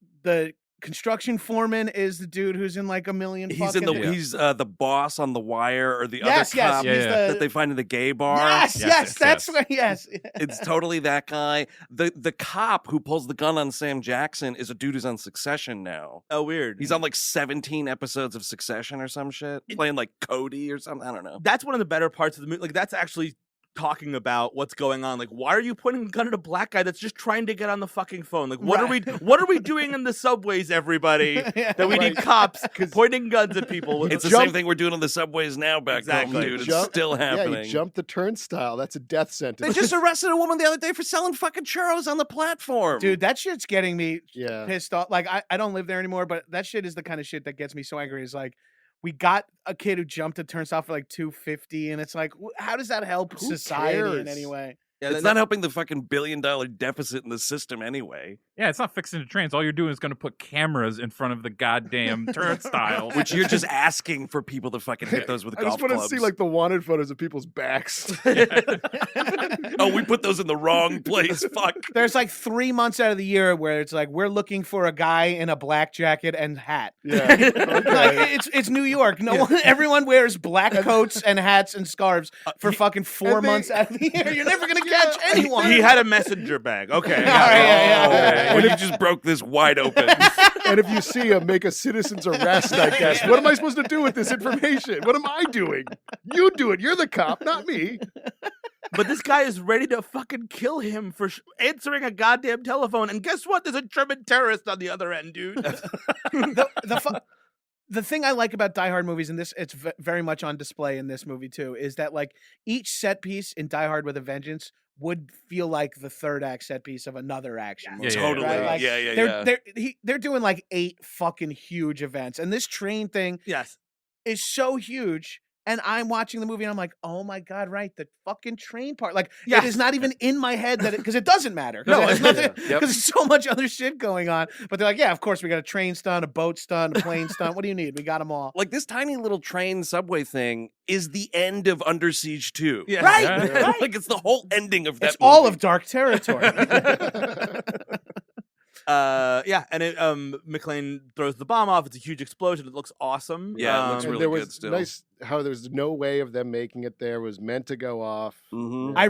construction foreman is the dude who's in like a million. He's the boss on The Wire, or the other yes, cop he's that they find in the gay bar. Yes, that's what. Yes, It's totally that guy. The cop who pulls the gun on Sam Jackson is a dude who's on Succession now. Oh, weird. He's on like 17 episodes of Succession or some shit, playing like Cody or something. I don't know. That's one of the better parts of the movie. Like, that's actually talking about what's going on. Like, why are you pointing a gun at a black guy that's just trying to get on the fucking phone? Like, what are we doing in the subways, everybody? That we need cops pointing guns at people. It's the same thing we're doing on the subways now back home, dude. It's still happening. Yeah, you jumped the turnstile. That's a death sentence. They just arrested a woman the other day for selling fucking churros on the platform. Dude, that shit's getting me pissed off. Like, I don't live there anymore, but that shit is the kind of shit that gets me so angry. Is like, we got a kid who jumped a turnstile for like $2.50, and it's like, how does that help society in any way? Yeah, it's not helping the fucking $1 billion deficit in the system anyway. Yeah, it's not fixing the trains. All you're doing is going to put cameras in front of the goddamn turnstile. Which you're just asking for people to fucking hit those with golf clubs. I just want to see like the wanted photos of people's backs. Oh, we put those in the wrong place. Fuck. There's like 3 months out of the year where it's like, we're looking for a guy in a black jacket and hat. Yeah. Like, it's New York. Everyone wears black coats and hats and scarves for fucking 4 months out of the year. You're never going to catch anyone. He had a messenger bag. Okay. Well, you just broke this wide open. And if you see him, make a citizen's arrest, I guess. What am I supposed to do with this information? What am I doing? You do it. You're the cop, not me. But this guy is ready to fucking kill him for answering a goddamn telephone. And guess what? There's a German terrorist on the other end, dude. The thing I like about Die Hard movies, and it's very much on display in this movie too, is that like each set piece in Die Hard with a Vengeance would feel like the third act set piece of another action movie. Totally. Right? Like, Yeah. They're doing like 8 fucking huge events, and this train thing is so huge. And I'm watching the movie and I'm like, oh my God, right, the fucking train part. Like, it is not even in my head that because it doesn't matter. Because there's so much other shit going on. But they're like, yeah, of course, we got a train stunt, a boat stunt, a plane stunt. What do you need? We got them all. Like, this tiny little train subway thing is the end of Under Siege 2. Yeah. Right? Yeah. Right. Like, it's the whole ending of that It's movie. all of Dark Territory. And McClane throws the bomb off. It's a huge explosion. It looks awesome. Yeah, it looks And really there good was still. nice how there was no way of them making it there. It was meant to go off. Mm-hmm. I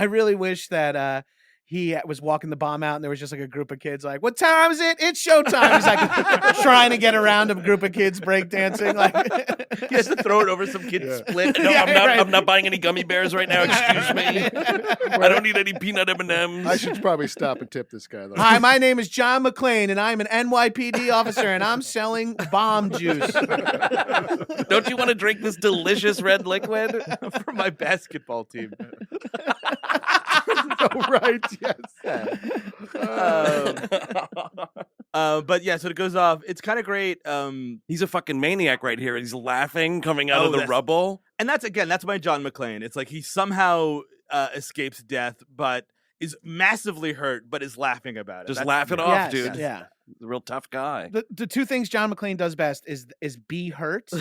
really wish that he was walking the bomb out and there was just like a group of kids like, what time is it? It's showtime. He's like trying to get around a group of kids breakdancing. Like He has to throw it over some kid's split. No, Yeah, I'm not buying any gummy bears right now. Excuse me. I don't need any peanut M&Ms. I should probably stop and tip this guy. Though. Hi, my name is Jon McClane and I'm an NYPD officer and I'm selling bomb juice. Don't you want to drink this delicious red liquid? For my basketball team. Oh, right, yes. But yeah, so it goes off. It's kind of great. He's a fucking maniac right here. He's laughing, coming out of the rubble. And that's my John McClane. It's like he somehow escapes death, but is massively hurt, but is laughing about it. Just laugh it off, dude. Yeah. He's a real tough guy. The two things Jon McClane does best is be hurt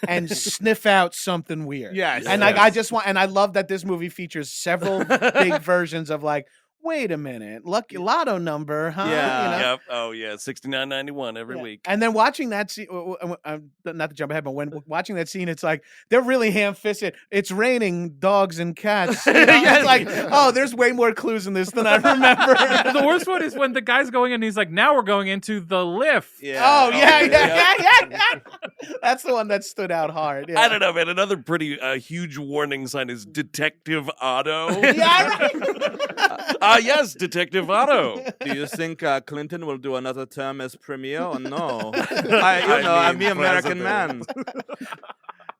and sniff out something weird. Yes. And like I love that this movie features several big versions of like, wait a minute, lucky lotto number, huh? Yeah. You know? Yep. Oh yeah, $69.91 every week. And then watching that scene, not to jump ahead, but when watching that scene, it's like they're really ham-fisted. It's raining dogs and cats. You know? It's like, oh, there's way more clues in this than I remember. The worst one is when the guy's going in and he's like, now we're going into the lift. Yeah. Oh, yeah. That's the one that stood out hard. Yeah. I don't know, man. Another pretty huge warning sign is Detective Otto. Yeah, right. Yes, Detective Otto. Do you think Clinton will do another term as premier or no? I'm the American man.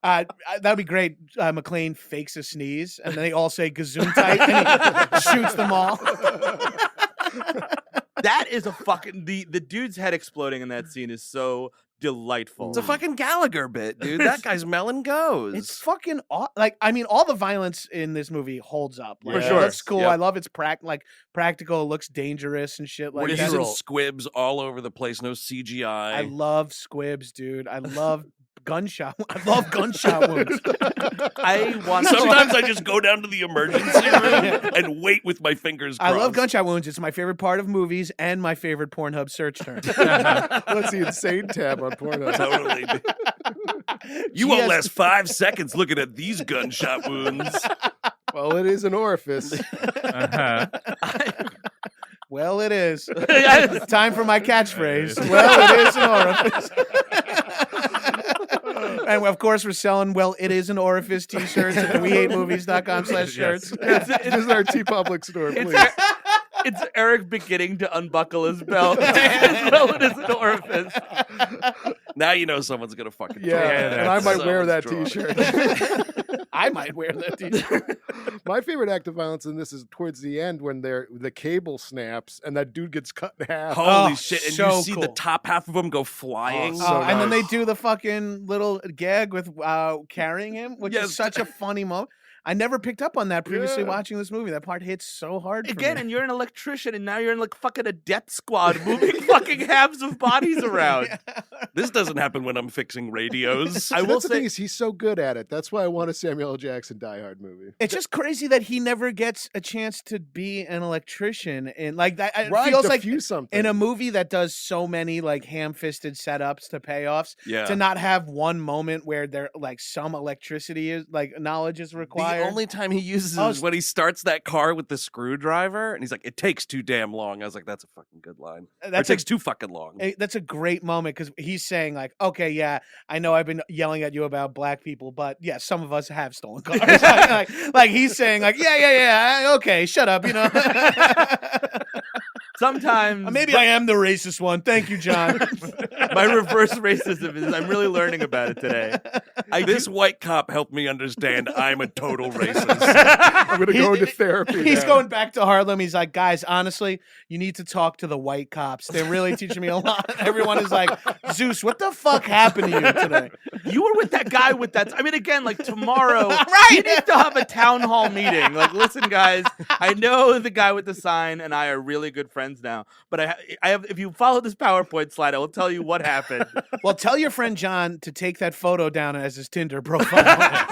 That'd be great. McClane fakes a sneeze, and they all say "Gesundheit," and he shoots them all. That is a fucking the dude's head exploding in that scene is so delightful. It's a fucking Gallagher bit, dude. That guy's melon goes. It's fucking like I mean, all the violence in this movie holds up. Like, For it sure. looks cool. Yep. I love its practical. It looks dangerous and shit like We're that. using squibs all over the place. No CGI. I love squibs, dude. I love gunshot. I love gunshot wounds. Sometimes I just go down to the emergency room and wait with my fingers crossed. I love gunshot wounds. It's my favorite part of movies and my favorite Pornhub search term. That's the insane tab on Pornhub. Totally. You won't last 5 seconds looking at these gunshot wounds. Well, it is an orifice. Well, it is. Time for my catchphrase. Well, it is an orifice. And of course, we're selling, it is an orifice t-shirts at wehatemovies.com/shirts. This is our T-Public store, please. It's Eric beginning to unbuckle his belt. His belt is an orifice. Now you know someone's gonna fucking Yeah, draw. and I might wear that Someone's drawing. T-shirt. I might wear that t-shirt. My favorite act of violence in this is towards the end when the cable snaps and that dude gets cut in half. Holy Oh, shit! And so you see the cool. top half of him go flying. so And then they nice. do the fucking little gag with carrying him, which Yes. is such a funny moment. I never picked up on that previously Yeah. watching this movie. That part hits so hard. For Again, me. and you're an electrician, and now you're in like fucking a death squad moving fucking halves of bodies around. This doesn't happen when I'm fixing radios. I will That's the thing say, is he's so good at it. That's why I want a Samuel L. Jackson Die Hard movie. It's just crazy that he never gets a chance to be an electrician, and like that. It Right, feels like diffuse something. in a movie that does so many like ham-fisted setups to payoffs, yeah. to not have one moment where there like some electricity is like knowledge is required. The only time he uses Oh, is when he starts that car with the screwdriver, and he's like, "It takes too damn long." I was like, "That's a fucking good line." Or, That's it takes too fucking long. That's a great moment because he's saying like, okay, yeah, I know I've been yelling at you about black people, but yeah, some of us have stolen cars. like he's saying like, yeah, okay, shut up, you know. sometimes Maybe I am the racist one. Thank you, John. my reverse racism is I'm really learning about it today. This white cop helped me understand I'm a total racist. I'm gonna go into therapy. He's now. going back to Harlem. He's like, guys, honestly, you need to talk to the white cops. They're really teaching me a lot. Everyone is like, Zeus, what the fuck happened to you today? You were with that guy with that. I mean, again, like tomorrow, Right. you need to have a town hall meeting. Like, listen, guys, I know the guy with the sign and I are really good friends now. But I have. If you follow this PowerPoint slide, I will tell you what happened. Well, tell your friend John to take that photo down as his Tinder profile.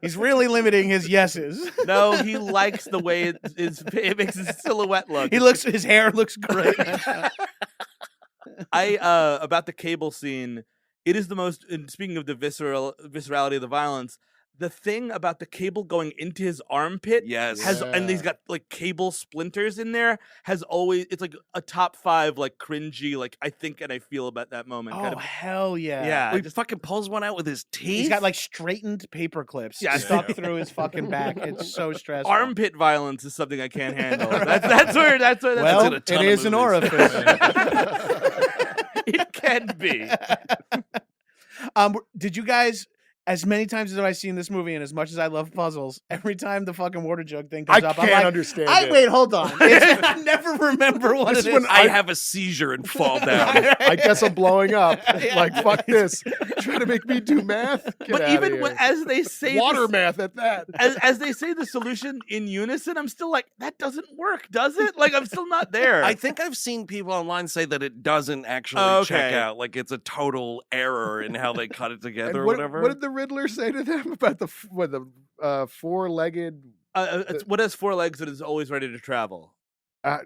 He's really limiting his yeses. No, he likes the way it makes his silhouette look. His hair looks great. About the cable scene, it is the most. And speaking of the viscerality of the violence, the thing about the cable going into his armpit Yes. and he's got like cable splinters in there has always, it's like a top 5 like cringy like I think and I feel about that moment. Oh, kind of, hell yeah. yeah. He fucking pulls one out with his teeth. He's got like straightened paper clips stuck through his fucking back. It's so stressful. Armpit violence is something I can't handle. That's where Well, in a ton it of is an movies. orifice. it can be. Did you guys, as many times as I've seen this movie and as much as I love puzzles, every time the fucking water jug thing I comes up, can't I'm like, understand it. wait, hold on. I never remember what This it is is. when I have a seizure and fall down. I guess I'm blowing up. Like, fuck this. Trying to make me do math? Get But outta even here. as they say Water this- math at that. as they say the solution in unison, I'm still like, that doesn't work, does it? Like, I'm still not there. I think I've seen people online say that it doesn't actually check Okay. out. Like it's a total error in how they cut it together And or what, whatever. what did the Riddler say to them about the four-legged? It's what has 4 legs that is always ready to travel.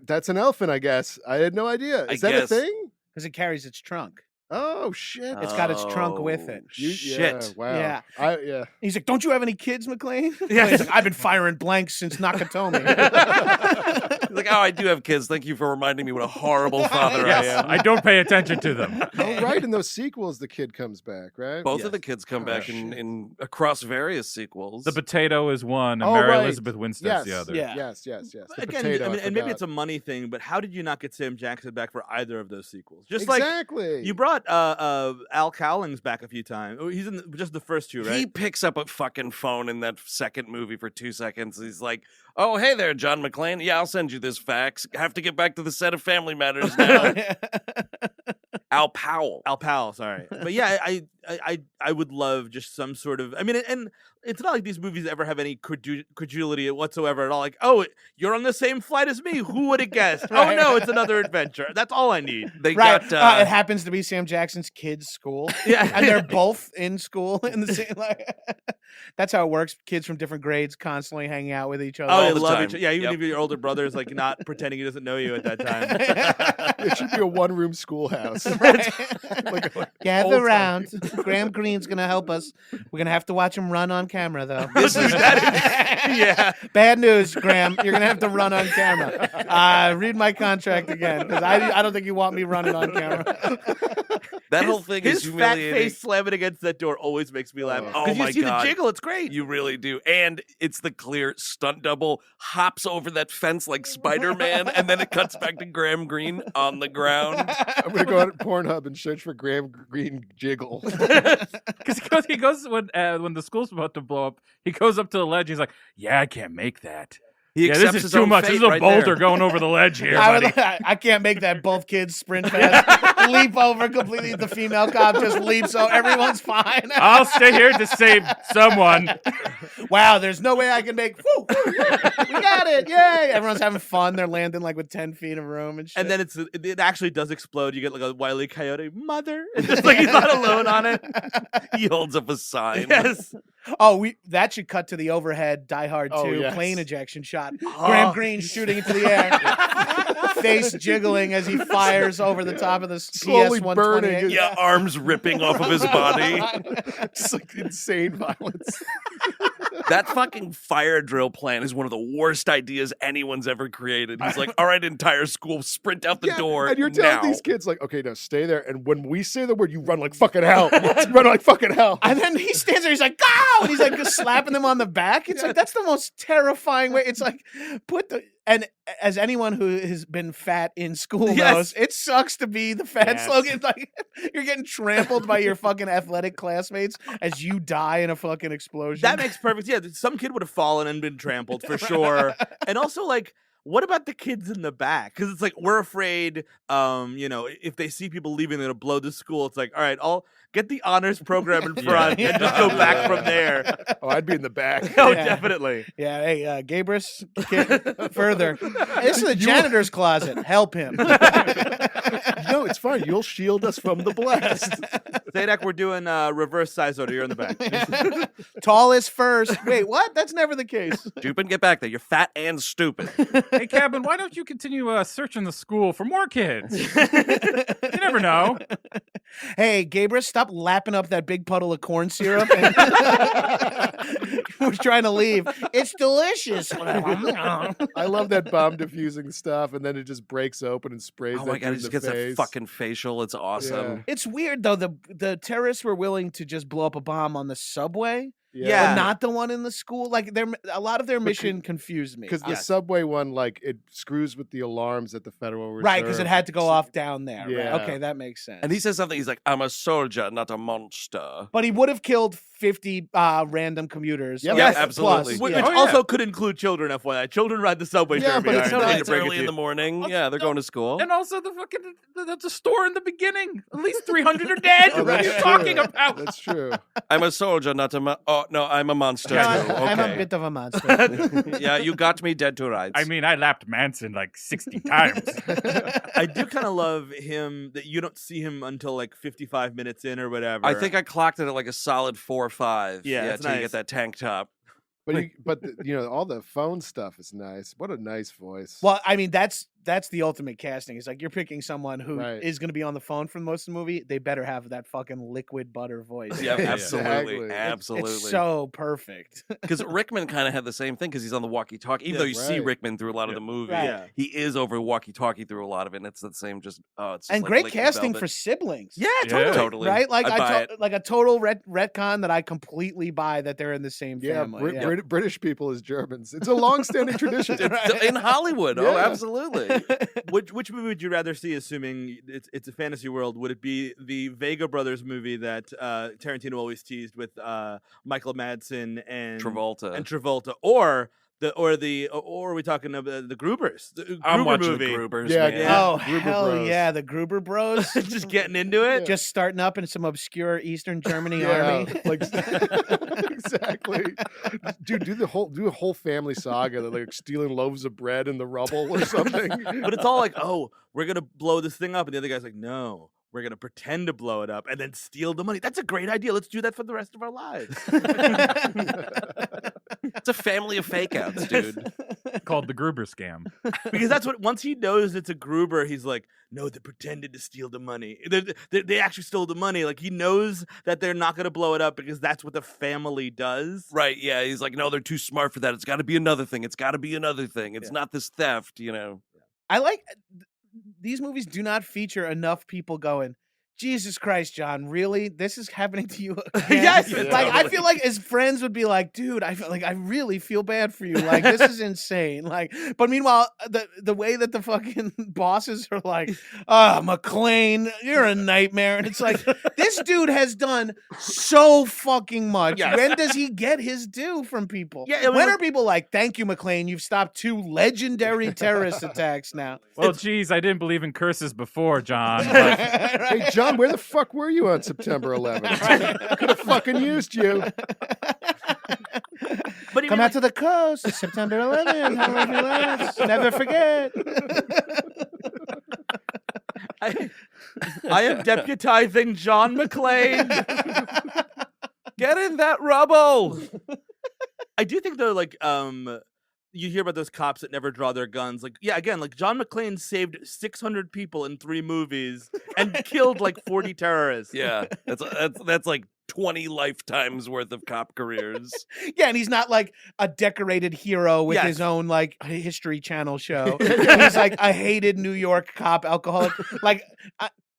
That's an elephant, I guess. I had no idea. I Is that guess. a thing? Because it carries its trunk. Oh shit! It's got its trunk with it. Yeah, Shit. wow. Yeah. Yeah. He's like, don't you have any kids, McClane? Yeah. He's like, I've been firing blanks since Nakatomi. He's like, oh, I do have kids. Thank you for reminding me what a horrible father I am. I don't pay attention to them. Oh, right. In those sequels, the kid comes back, right? Both Yes. of the kids come Oh, back shit. in across various sequels. The potato is one, and Oh, Mary right. Elizabeth Winstead's Yes. the other. Yeah. Yes. The Again, potato, I mean, and maybe it's forgot. a money thing, but how did you not get Sam Jackson back for either of those sequels? Just like exactly. you brought Al Cowlings back a few times. Oh, he's in just the first 2, right? He picks up a fucking phone in that second movie for 2 seconds. He's like, oh, hey there, John McClane. Yeah, I'll send you this fax. Have to get back to the set of Family Matters now. Al Powell. Al Powell, sorry. But yeah, I would love just some sort of. I mean, and it's not like these movies ever have any credulity whatsoever at all. Like, oh, you're on the same flight as me. Who would have guessed? Oh no, it's another adventure. That's all I need. They Right. got It happens to be Sam Jackson's kids' school. Yeah. And they're both in school in the same like that's how it works. Kids from different grades constantly hanging out with each other. Oh, all they the love time. each other. Yeah, even Yep. if your older brother's like not pretending he doesn't know you at that time. It should be a one-room schoolhouse. Gather old-time around. Graham Greene's gonna help us. We're gonna have to watch him run on camera, though. This is Yeah. Bad news, Graham. You're gonna have to run on camera. Read my contract again, because I don't think you want me running on camera. that whole thing His is fat humiliating. face slamming against that door always makes me laugh. Oh Because my you see God. the jiggle, it's great. You really do. And it's the clear stunt double hops over that fence like Spider-Man, and then it cuts back to Graham Greene on the ground. I'm gonna go on Pornhub and search for Graham Greene jiggle. Because he goes when the school's about to blow up, he goes up to the ledge. He's like, "Yeah, I can't make that. He Yeah, accepts this is his too own much. fate This is a right boulder there. going over the ledge here, I, buddy." I can't make that. Both kids sprint fast, leap over completely. The female cop just leaps, so everyone's fine. I'll stay here to save someone. Wow, there's no way I can make. Woo, woo, woo, we got it! Yay! Everyone's having fun. They're landing like with 10 feet of room and shit. And then it actually does explode. You get like a Wile E. Coyote, mother. It's just like he's not alone on it. He holds up a sign. Yes. That should cut to the overhead Die Hard 2 Oh, yes. plane ejection shot. Graham Greene shooting into the air, face jiggling as he fires over the top of the Slowly PS-128. burning. Yeah, arms ripping off of his body. Just like insane violence. That fucking fire drill plan is one of the worst ideas anyone's ever created. He's like, all right, entire school, sprint out the door. And you're telling now. these kids, like, okay, now stay there. And when we say the word, you run like fucking hell. Run like fucking hell. And then he stands there, he's like, go! And he's like just slapping them on the back. It's like, that's the most terrifying way. It's like, and as anyone who has been fat in school knows, it sucks to be the fat slogan. Like, you're getting trampled by your fucking athletic classmates as you die in a fucking explosion. That makes perfect. Yeah, some kid would have fallen and been trampled for sure. And also, like, what about the kids in the back? Because it's like we're afraid, if they see people leaving, they're gonna blow the school. It's like, all right, I'll get the honors program in front and just go back from there. Oh, I'd be in the back. Oh, Yeah. definitely. Yeah, hey, Gabrus, further. This is the janitor's closet. Help him. No, it's fine. You'll shield us from the blast. Zadak, we're doing reverse size order. You're in the back. Tallest first. Wait, what? That's never the case. Stupid, get back there. You're fat and stupid. Hey, Cabin, why don't you continue searching the school for more kids? You never know. Hey, Gabrus, stop lapping up that big puddle of corn syrup. We're trying to leave. It's delicious. I love that bomb diffusing stuff, and then it just breaks open and sprays. Oh that my God, dude he just in the gets that face. fucking facial. It's awesome. It's weird, though. The terrorists were willing to just blow up a bomb on the subway. Yeah. But not the one in the school. Like, a lot of their mission confused me. Because the subway one, like, it screws with the alarms at the Federal Reserve. Right, because it had to go off down there. Yeah. Right. Okay, that makes sense. And he says something. He's like, I'm a soldier, not a monster. But he would have killed 50 random commuters. Yeah, Yes, plus. absolutely. Which Yeah. also could include children, FYI. Children ride the subway. Yeah, Jeremy, but it's aren't not- they? It's To break it early to in you. the morning. Yeah, they're going to school. And also the store in the beginning. At least 300 are dead. Oh, What are that's you true. talking about? That's true. I'm a soldier, not a oh no, I'm a monster. No, too. I'm a Okay. bit of a monster. Yeah, you got me dead to rights. I mean, I lapped Manson like 60 times. I do kind of love him that you don't see him until like 55 minutes in or whatever. I think I clocked it at like a solid 4 or 5. Yeah, that's till you nice. get that tank top. But all the phone stuff is nice. What a nice voice. Well, I mean, that's the ultimate casting. It's like you're picking someone who is Right. going to be on the phone for most of the movie. They better have that fucking liquid butter voice. Yeah, Yeah. absolutely, Exactly. absolutely. It's so perfect. Because Rickman kind of had the same thing because he's on the walkie-talkie. Even Yeah, though you see right. Rickman through a lot of the movie, Right. Yeah. he is over walkie-talkie through a lot of it. And it's the same. It's just And like great liquid casting velvet. for siblings. Yeah, Yeah. totally. Totally, Right? Like I'd buy it. like a total retcon that I completely buy that they're in the same yeah, family. British people as Germans. It's a long-standing tradition. It's in Hollywood. Oh, Yeah. absolutely. Which movie would you rather see, assuming it's a fantasy world? Would it be the Vega Brothers movie that Tarantino always teased with Michael Madsen and Travolta. or are we talking about the Grubers? The Gruber I'm watching movie. the Grubers. Yeah, man. yeah. Oh, Gruber hell Bros. yeah. The Gruber Bros. Just getting into it. Just starting up in some obscure Eastern Germany Yeah, army. like exactly. Dude, do a whole family saga, that like stealing loaves of bread in the rubble or something. But it's all like, oh, we're gonna blow this thing up, and the other guy's like, no, we're gonna pretend to blow it up and then steal the money. That's a great idea. Let's do that for the rest of our lives. It's a family of fake outs, dude. called the Gruber scam. Because that's what, once he knows it's a Gruber, he's like, no, they pretended to steal the money. They actually stole the money. Like, he knows that they're not going to blow it up because that's what the family does. Right, yeah. He's like, no, they're too smart for that. It's got to be another thing. It's got to be another thing. It's not this theft, you know. I like these movies do not feature enough people going, Jesus Christ, John, really? This is happening to you again? Yes, Like, totally. I feel like his friends would be like, dude, I feel like I really feel bad for you. Like, this is insane. Like, but meanwhile, the way that the fucking bosses are like, McClane, you're a nightmare. And it's like, this dude has done so fucking much. Yes. When does he get his due from people? Yeah, I mean, when like- are people like, thank you, McClane, you've stopped 2 legendary terrorist attacks now? Well, geez, I didn't believe in curses before, John. But Hey, John, where the fuck were you on September 11th? Could have fucking used you. But Come out to the coast, September 11th. Never forget. I am deputizing John McClane. Get in that rubble. I do think though, like, you hear about those cops that never draw their guns. Like, yeah, again, like John McClane saved 600 people in 3 movies and killed like 40 terrorists. Yeah, that's like 20 lifetimes worth of cop careers. Yeah, and he's not like a decorated hero with Yes. his own like History Channel show. He's like a hated New York cop alcoholic. Like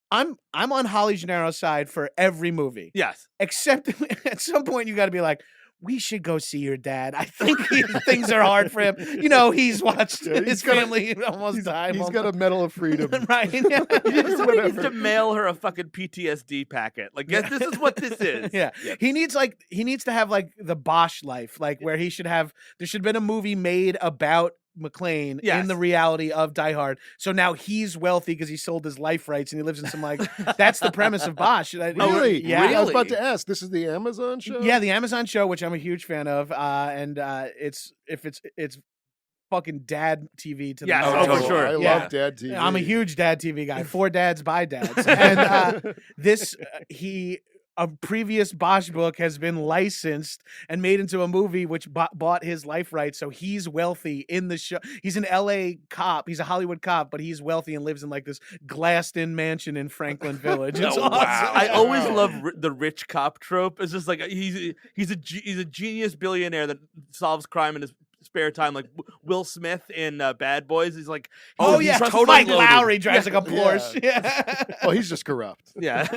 I'm on Holly Gennaro's side for every movie. Yes. Except at some point you got to be like, we should go see your dad. I think things are hard for him. You know, he's watched Yeah, his family almost die. He's got a Medal of Freedom. right. Somebody needs to mail her a fucking PTSD packet. Like, yes, this is what this is. Yeah. He needs to have like the Bosch life, like where there should have been a movie made about McClane Yes. in the reality of Die Hard. So now he's wealthy because he sold his life rights and he lives in some like that's the premise of Bosch. Really? Yeah. I was about to ask. This is the Amazon show? Yeah, the Amazon show, which I'm a huge fan of, and it's fucking dad TV to the Yes, max. oh, for totally. sure. I Yeah. love Dad TV. I'm a huge dad TV guy. 4 dads by dads, and a previous Bosch book has been licensed and made into a movie which bought his life rights. So he's wealthy in the show. He's an LA cop. He's a Hollywood cop, but he's wealthy and lives in like this glassed-in mansion in Franklin Village. It's Oh, awesome. wow. I always love the rich cop trope. It's just like he's a genius billionaire that solves crime in his spare time, like Will Smith in Bad Boys. He's like, Oh he's yeah, totally Mike loaded. Lowry drives like a Porsche. Yeah. Oh, he's just corrupt. yeah.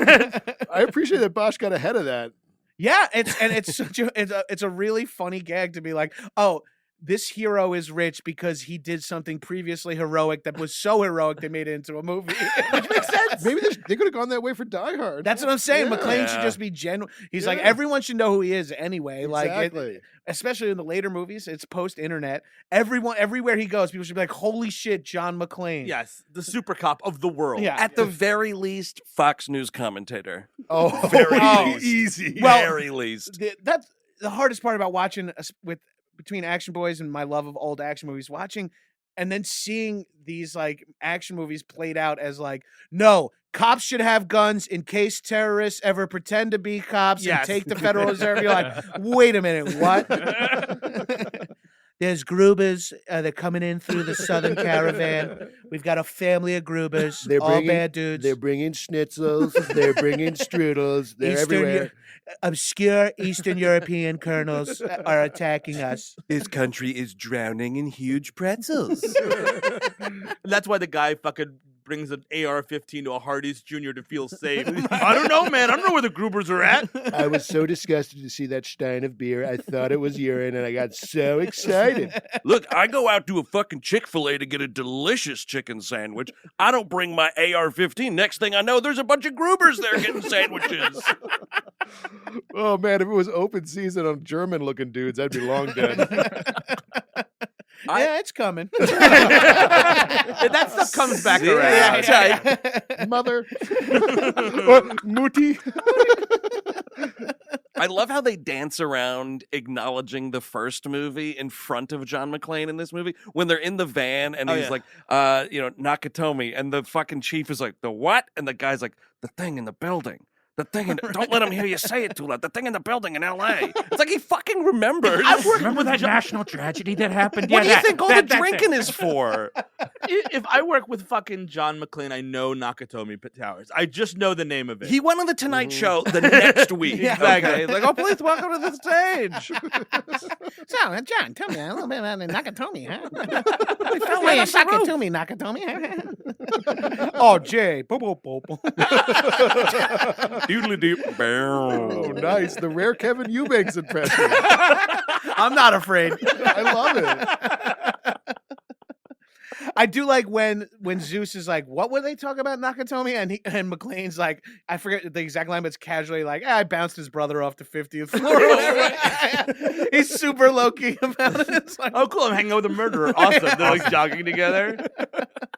I appreciate that Bosch got ahead of that. Yeah, it's such a really funny gag to be like, oh, this hero is rich because he did something previously heroic that was so heroic they made it into a movie. Which makes sense. Maybe they could have gone that way for Die Hard. That's what I'm saying. Yeah. McClane should Yeah. just be genuine. He's like, Yeah. everyone should know who he is anyway. Exactly. Like, especially in the later movies, it's post-internet. Everywhere he goes, people should be like, holy shit, John McClane. Yes, the super cop of the world. Yeah. At the very least, Fox News commentator. Oh, Very oh, easy. easy. Well, very least. That's the hardest part about watching between Action Boys and my love of old action movies, watching and then seeing these like action movies played out as like, no, cops should have guns in case terrorists ever pretend to be cops Yes. and take the Federal Reserve. You're like, wait a minute, what? There's Grubers. They're coming in through the Southern Caravan. We've got a family of Grubers, They're all bringing- bad dudes. They're bringing schnitzels. They're bringing strudels. They're everywhere. Obscure Eastern European colonels are attacking us. This country is drowning in huge pretzels. And that's why the guy fucking brings an AR-15 to a Hardee's Jr. to feel safe. I don't know, man. I don't know where the Grubers are at. I was so disgusted to see that stein of beer. I thought it was urine, and I got so excited. Look, I go out to a fucking Chick-fil-A to get a delicious chicken sandwich. I don't bring my AR-15. Next thing I know, there's a bunch of Grubers there getting sandwiches. Oh man, if it was open season on German-looking dudes, I'd be long dead. Yeah, it's coming. That stuff comes back See? around. Yeah. Mother, or Mutti. I love how they dance around acknowledging the first movie in front of John McClane in this movie when they're in the van and Oh, he's yeah. like, Nakatomi, and the fucking chief is like, the what? And the guy's like, the thing in the building. The thing don't let him hear you say it too loud. The thing in the building in L.A. It's like he fucking remembers. Remember that national tragedy that happened? What do you that- think all that- the that drinking thing. is for? If I work with fucking John McClane, I know Nakatomi Towers. I just know the name of it. He went on the Tonight Show the next week. Yeah, Okay. Like, oh, please welcome to the stage. So, John, tell me a little bit about Nakatomi, huh? They fell Wait, right off suck the it roof. to me, Nakatomi. Oh, Jay. Boop, boop, boop, boop. Doodly doop. Oh, nice. The rare Kevin Eubanks impression. I'm not afraid. I love it. I do like when Zeus is like, "What would they talk about Nakatomi?" and McClane's like, I forget the exact line, but it's casually like, I bounced his brother off the 50th floor or whatever. He's super low key about it. It's like, Oh, cool! I'm hanging out with a murderer. Awesome. They're like jogging together.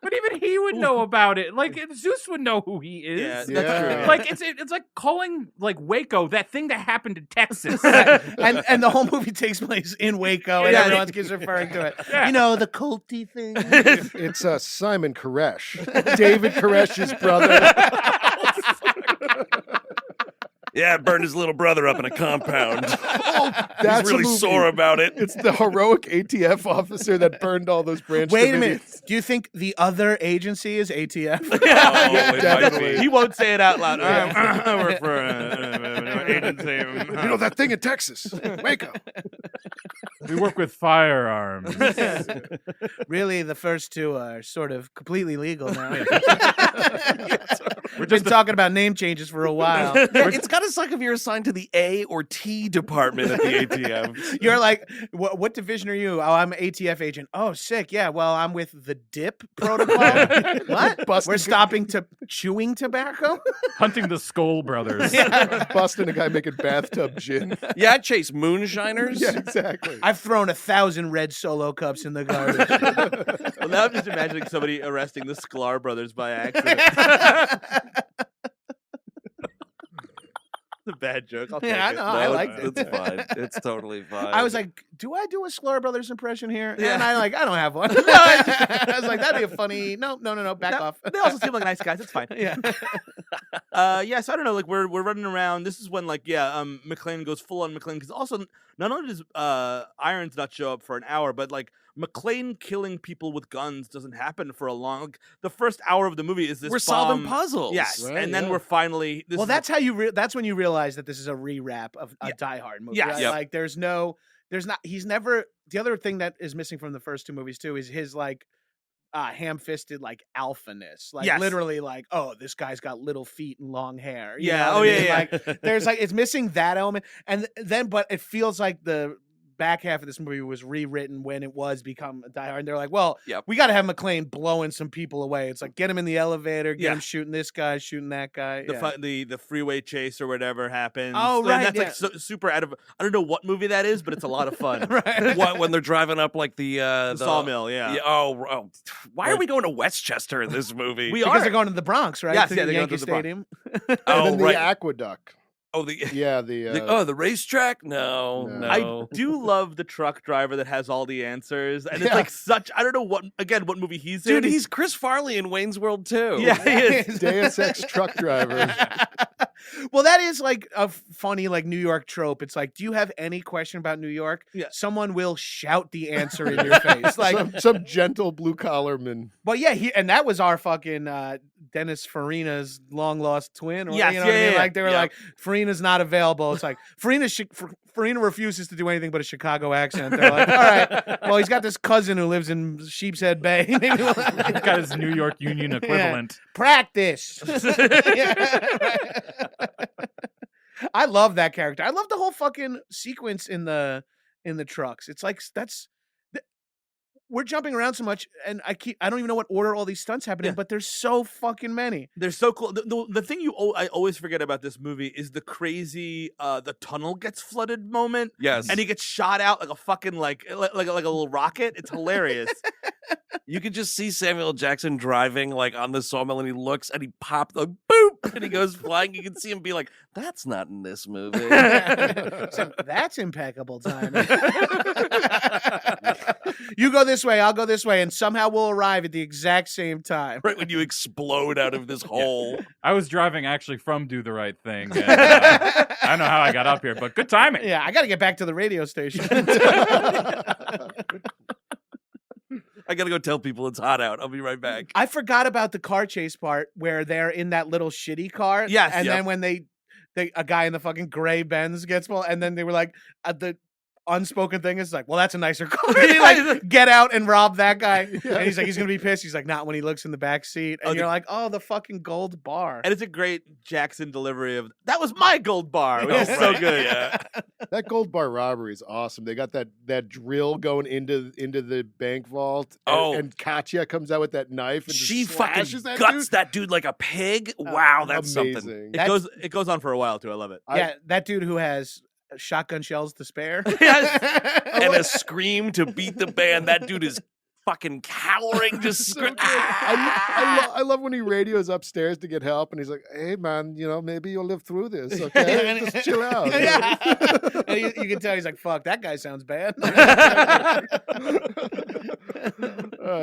But even he would know about it. Like Zeus would know who he is. Yeah, that's Yeah. true. Like it's like calling like Waco that thing that happened in Texas. and the whole movie takes place in Waco, and Yeah. everyone keeps referring to it. Yeah. You know, the culty thing. It's Simon Koresh, David Koresh's brother. Yeah, burned his little brother up in a compound. That's He's really a movie. sore about it. It's the heroic ATF officer that burned all those Branch Wait a Davidians. minute. Do you think the other agency is ATF? Oh, it might definitely. be. He won't say it out loud. I work for agency. You know that thing in Texas, Waco. We work with firearms. Really, the first two are sort of completely legal now. We're We've been just talking about name changes for a while. Yeah, it's gotta suck if you're assigned to the A or T department at the ATM. You're like, what division are you? Oh, I'm an ATF agent. Oh, sick. Yeah, well, I'm with the DIP protocol. What? Busting- We're stopping to chewing tobacco? hunting the Skoll brothers. Busting a guy making bathtub gin. Yeah, I chase moonshiners. Yeah, exactly. I've thrown 1,000 red Solo cups in the garbage. Well, now I'm just imagining somebody arresting the Sklar brothers by accident. It's a bad joke. I'll take Yeah, I it. know. I No, liked it. It's fine. It's totally fine. I was like, do I do a Sklar Brothers impression here? Yeah. And I don't have one. I was like, that'd be a funny. No, back No, off. They also seem like nice guys. It's fine. Yeah. Yeah, so I don't know. Like we're running around. This is when McClane goes full on McClane because also not only does Irons not show up for an hour, but like McClane killing people with guns doesn't happen for a long. Like, the first hour of the movie is this. we're solving bomb. puzzles. Yes, Right, and then yeah. we're finally. Well, that's how you. That's when you realize that this is a rewrap of a Yeah. Die Hard movie. Yes. Right? Yep. Like, there's not. He's never. The other thing that is missing from the first two movies too is his like. Ham-fisted like alphaness, like Yes. literally like, oh, this guy's got little feet and long hair. You Yeah, know what oh, I yeah, mean? yeah. Like, there's like it's missing that element, and then but it feels like the back half of this movie was rewritten when it was become a Die Hard. And they're like, well, Yep. we got to have McClane blowing some people away. It's like get him in the elevator, get Yeah. him shooting this guy, shooting that guy. Yeah. The freeway chase or whatever happens. Oh, And right, that's yeah. like super out of. I don't know what movie that is, but it's a lot of fun. Right. What when they're driving up like the Sawmill, yeah. Oh, why are we going to Westchester in this movie? We Because are. they're going to the Bronx, right? Yes, to yeah, the they're going Yankee to the Bronx. Stadium. And oh then the right. aqueduct. Oh the. Yeah, The racetrack? No, No. I do love the truck driver that has all the answers, and it's Yeah. like such. I don't know what movie he's dude, in. he's Chris Farley in Wayne's World too. Yeah, he is. Deus Ex truck driver. Well, that is like a funny like New York trope. It's like, do you have any question about New York? Yeah. Someone will shout the answer in your face. Like, some gentle blue collar man. but yeah, and that was our fucking Dennis Farina's long lost twin. Or, Yes, you know what I yeah, mean? yeah, Like they were yeah. like, Farina's not available. It's like Farina refuses to do anything but a Chicago accent. They're like, all right, well, he's got this cousin who lives in Sheepshead Bay. Maybe we'll He's got his New York Union equivalent. practice. Yeah, right. I love that character. I love the whole fucking sequence in the trucks. It's like we're jumping around so much, and I don't even know what order all these stunts happen in, Yeah. but there's so fucking many. They're so cool. The thing I always forget about this movie is the crazy the tunnel gets flooded moment, Yes. and he gets shot out like a fucking like a little rocket. It's hilarious. You could just see Samuel L. Jackson driving like on the sawmill, and he looks and he popped the boop, and he goes flying. You can see him be like, "That's not in this movie." So that's impeccable timing. You go this way, I'll go this way, and somehow we'll arrive at the exact same time. Right when you explode out of this hole. I was driving actually from Do the Right Thing. And, I don't know how I got up here, but good timing. Yeah, I got to get back to the radio station. I gotta go tell people it's hot out. I'll be right back. I forgot about the car chase part where they're in that little shitty car. Yes. And Yep. then when a guy in the fucking gray Benz gets pulled, and then they were like, the unspoken thing is like, well, that's a nicer car. And he like get out and rob that guy. And he's like, he's gonna be pissed. He's like, not when he looks in the back seat. And you're like, oh, the fucking gold bar. And it's a great Jackson delivery of that was my gold bar. It was Oh, so right, good. Yeah. That gold bar robbery is awesome. They got that drill going into the bank vault. And Katya comes out with that knife and She just fucking slashes that guts dude. that dude like a pig. Wow, that's something. amazing. It goes on for a while too. I love it. Yeah, that dude who has shotgun shells to spare. And a scream to beat the band. That dude is fucking cowering, just So good. I love when he radios upstairs to get help, and he's like, "Hey man, maybe you'll live through this. Okay, just chill out." Yeah. And you can tell he's like, fuck, that guy sounds bad.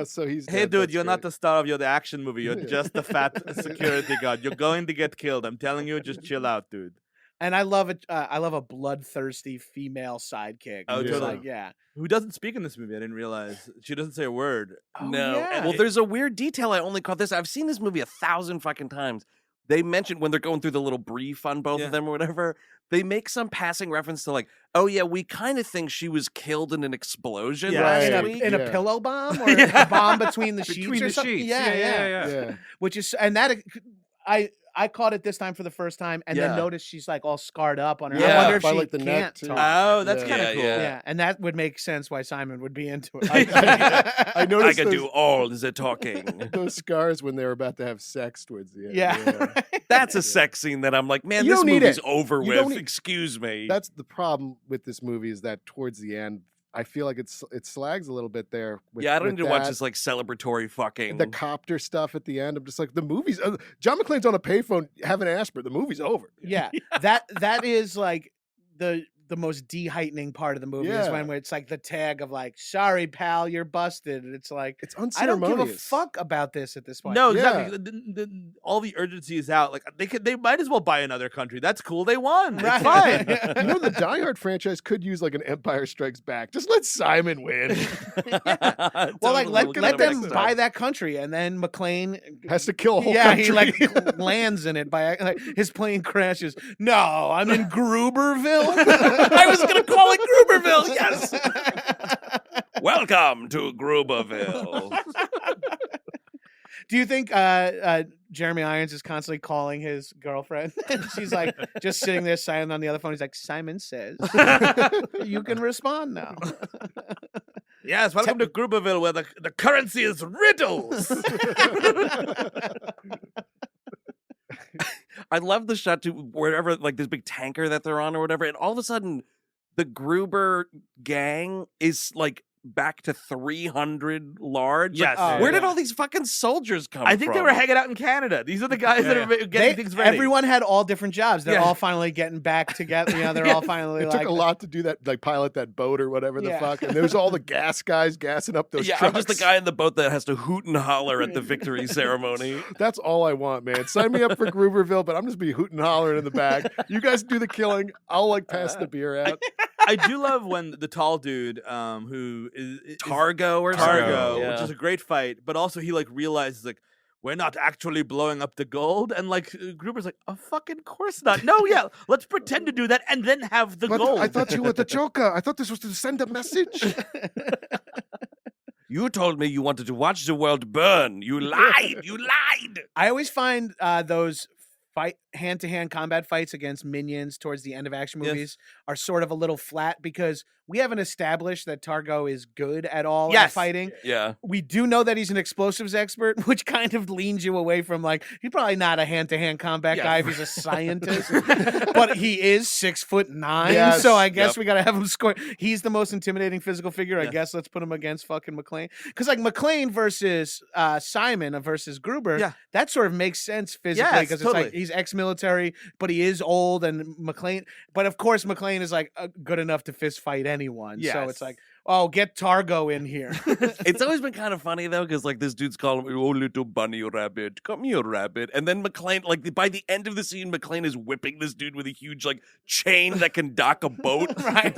So he's Hey, dead. dude, That's you're not great. the star of the action movie. You're just a fat security guard. You're going to get killed. I'm telling you, just chill out, dude. And I love it. I love a bloodthirsty female sidekick. Oh, Who's totally. like, yeah. Who doesn't speak in this movie? I didn't realize. She doesn't say a word. No. yeah. Well, there's a weird detail I only caught this. I've seen this movie 1,000 fucking times. They mentioned when they're going through the little brief on both of them or whatever, they make some passing reference to like, oh yeah, we kind of think she was killed in an explosion Yeah. last Right. week. In a Yeah. pillow bomb or a bomb between the sheets Between or the something. sheets. Yeah. Yeah. Which is, and that I caught it this time for the first time, and then noticed she's like all scarred up on her. Yeah. I wonder if By, she like, the neck, can't too. talk. Oh, that's Yeah. kind of Yeah, cool. yeah. Yeah, and that would make sense why Simon would be into it. I I noticed can those, do all the talking. those scars when they were about to have sex towards the end. Yeah. That's a sex scene that I'm like, man, You this don't need movie's it. over You don't with. need- Excuse me. That's the problem with this movie is that towards the end, I feel like it slags a little bit there. I don't with need to watch that. this like celebratory fucking. The copter stuff at the end. I'm just like, the movie's John McClane's on a payphone having aspirin. The movie's over. Yeah, that is like the most de-heightening part of the movie is Yeah. when it's like the tag of like, sorry pal, you're busted. And it's like, It's I don't unceremonious. give a fuck about this at this point. No, Yeah. exactly. All the urgency is out. Like they might as well buy another country. That's cool. They won. It's Right. fine. The Die Hard franchise could use like an Empire Strikes Back. Just let Simon win. Well, like Totally. let them Next buy time. that country, and then McClane Has to kill a whole yeah, country. he like lands in it by like, his plane crashes. No, I'm in Gruberville. I was gonna call it Gruberville. Yes. Welcome to Gruberville. Do you think Jeremy Irons is constantly calling his girlfriend? And she's like just sitting there silent on the other phone. He's like, Simon says, you can respond now. Yes, welcome to Gruberville, where the currency is riddles. I love the shot to wherever like this big tanker that they're on or whatever, and all of a sudden the Gruber gang is like back to 300 large. Yes. Like, Oh, where did yeah. all these fucking soldiers come from? I think they were hanging out in Canada. These are the guys that are getting They- things ready. everyone had all different jobs. They're Yeah. all finally getting back together. They're all finally It like, took a lot to do that, like pilot that boat or whatever the Yeah. fuck. And there's all the gas guys gassing up those Yeah, trucks. I'm just the guy in the boat that has to hoot and holler at the victory ceremony. That's all I want, man. Sign me up for Gruberville, but I'm just be hooting and hollering in the back. You guys do the killing. I'll like pass the beer out. I do love when the tall dude, who is Targo or Targo, something. which is a great fight, but also he like realizes like we're not actually blowing up the gold, and like Gruber's like, oh fucking course not. No, yeah, let's pretend to do that and then have the But gold. I thought you were the Joker. I thought this was to send a message. You told me you wanted to watch the world burn. You lied. You lied. I always find those hand-to-hand combat fights against minions towards the end of action Yes. movies are sort of a little flat because we haven't established that Targo is good at all at Yes. fighting. Yeah. We do know that he's an explosives expert, which kind of leans you away from like, he's probably not a hand-to-hand combat Yeah. guy if he's a scientist, but he is 6'9", Yes. so I guess Yep. we got to have him score. He's the most intimidating physical figure. I Yes. guess let's put him against fucking McClane. Because like McClane versus Simon versus Gruber, Yeah. that sort of makes sense physically Yes, because it's like totally. he's ex-military, but he is old, and McClane. But of course, McClane is like good enough to fist fight anyone. So Yes. it's like, oh, get Targo in here. It's always been kind of funny though, because like this dude's calling me, oh little bunny rabbit, come here, rabbit. And then McClane, like by the end of the scene, McClane is whipping this dude with a huge like chain that can dock a boat. Right.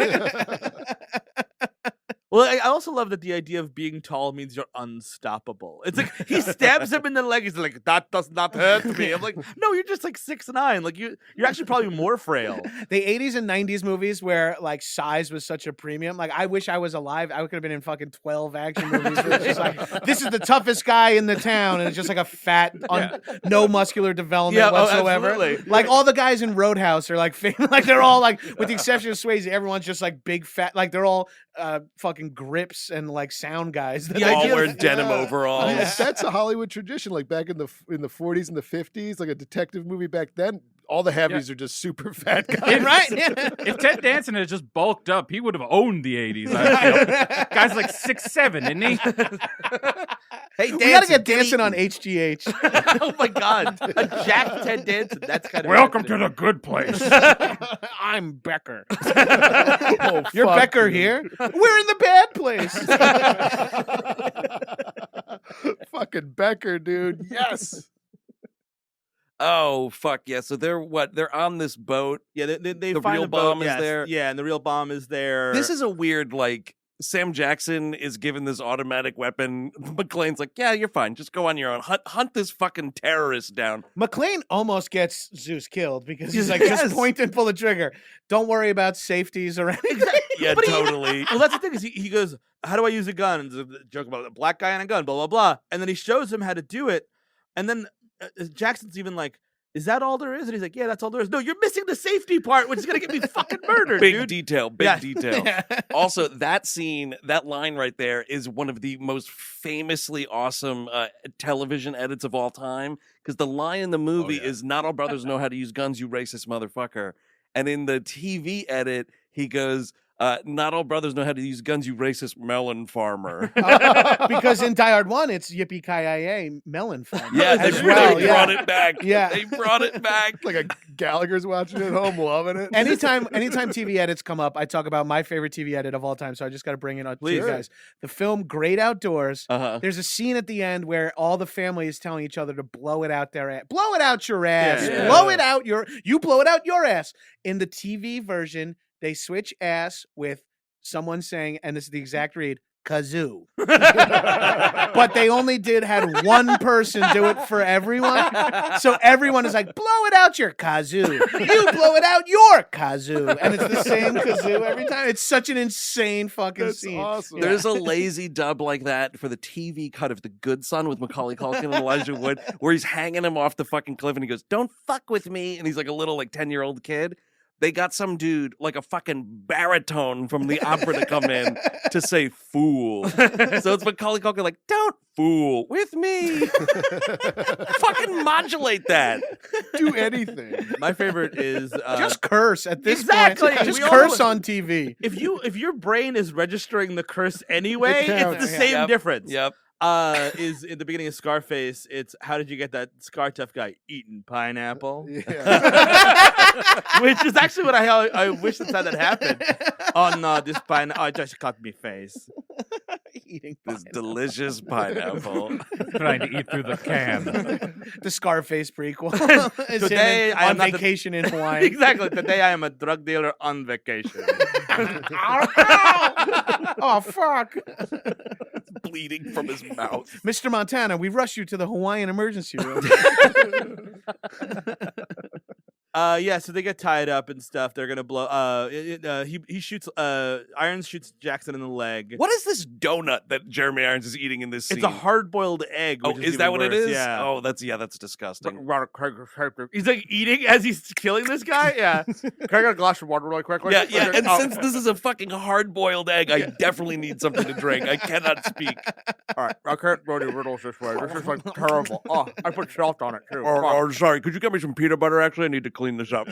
Well, I also love that the idea of being tall means you're unstoppable. It's like he stabs him in the leg. He's like, that does not hurt me. I'm like, no, you're just like 6'9". Like you're actually probably more frail. The 80s and 90s movies where like size was such a premium. Like I wish I was alive. I could have been in fucking 12 action movies where it's just like, this is the toughest guy in the town, and it's just like a fat, no muscular development whatsoever. Absolutely. Like all the guys in Roadhouse are like, like they're all like, with the exception of Swayze, everyone's just like big fat. Like they're all fucking grips and like sound guys. They all wear denim overalls. I mean, that's a Hollywood tradition. Like back in the 40s and the 50s, like a detective movie back then, all the heavies are just super fat guys. Right? Yeah. If Ted Danson had just bulked up, he would have owned the 80s. I feel. Guy's like 6'7", isn't he? Hey, We gotta get Danson on HGH. Oh my God, a Jack Ted Danson. That's kind of Welcome to the good place. I'm Becker. Oh, You're fuck, Becker dude. here? We're in the bad place. Fucking Becker, dude. Yes. Oh fuck yeah! So they're on this boat. Yeah, they The find real a boat, bomb is yes. there. Yeah, and the real bomb is there. This is a weird like. Sam Jackson is given this automatic weapon. McClane's like, yeah, you're fine. Just go on your own. Hunt this fucking terrorist down. McClane almost gets Zeus killed because he's like, just point and pull the trigger. Don't worry about safeties or anything. Yeah, But totally. Well, that's the thing is he goes, how do I use a gun? And there's a joke about a black guy and a gun, blah, blah, blah. And then he shows him how to do it. And then Jackson's even like, is that all there is? And he's like, yeah, that's all there is. No, you're missing the safety part, which is going to get me fucking murdered, Big dude. detail. Big detail. Also, that scene, that line right there is one of the most famously awesome television edits of all time. Because the line in the movie is, not all brothers know how to use guns, you racist motherfucker. And in the TV edit, he goes, not all brothers know how to use guns, you racist melon farmer. Because in Die Hard 1, it's Yippee-ki-yay melon farm. Yeah, as they well. brought it back. Yeah. They brought it back. Like a Gallagher's watching it at home, loving it. Anytime TV edits come up, I talk about my favorite TV edit of all time, so I just got to bring it up to you guys. The film Great Outdoors. Uh-huh. There's a scene at the end where all the family is telling each other to blow it out their ass. Blow it out your ass. Yeah. Blow it out you blow it out your ass. In the TV version, they switch ass with someone saying, and this is the exact read, kazoo. But they only had one person do it for everyone. So everyone is like, blow it out your kazoo. You blow it out your kazoo. And it's the same kazoo every time. It's such an insane fucking scene. Awesome. Yeah. There's a lazy dub like that for the TV cut of The Good Son with Macaulay Culkin and Elijah Wood, where he's hanging him off the fucking cliff and he goes, don't fuck with me. And he's like a little like 10-year-old kid. They got some dude like a fucking baritone from the opera to come in to say fool. So it's Macaulay Culkin like, don't fool with me. Fucking modulate that. Do anything. My favorite is Just curse at this Exactly. point. Just We all curse know- on TV. if your brain is registering the curse anyway, counts. it's the same Yep. difference. Yep. Is in the beginning of Scarface, it's how did you get that scar tough guy eating pineapple? Yeah. Which is actually what I wish that happened on this pineapple. I just cut me face. Eating This pineapple. delicious pineapple. Trying to eat through the can. The Scarface prequel. It's Today, him I am on not the- vacation in Hawaii. Exactly. Today I am a drug dealer on vacation. Oh, fuck. Bleeding from his mouth. Mr. Montana, we rush you to the Hawaiian emergency room. Yeah, so they get tied up and stuff. They're gonna blow. He shoots. Irons shoots Jackson in the leg. What is this donut that Jeremy Irons is eating in this scene? It's a hard-boiled egg. Oh, Which is is that even what it worse. is? Yeah. Oh, that's disgusting. He's like eating as he's killing this guy. Yeah. Can I get a glass of water really quickly? Yeah. And Oh. since this is a fucking hard-boiled egg, I definitely need something to drink. I cannot speak. All right, I can't throw any riddles this way. This is like terrible. Oh, I put salt on it too. Or sorry, could you get me some peanut butter? Actually, I need to clean this up.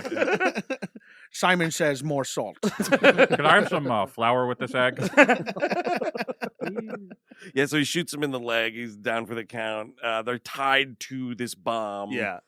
Simon says more salt. Can I have some flour with this egg? Yeah, so he shoots him in the leg. He's down for the count. They're tied to this bomb. Yeah.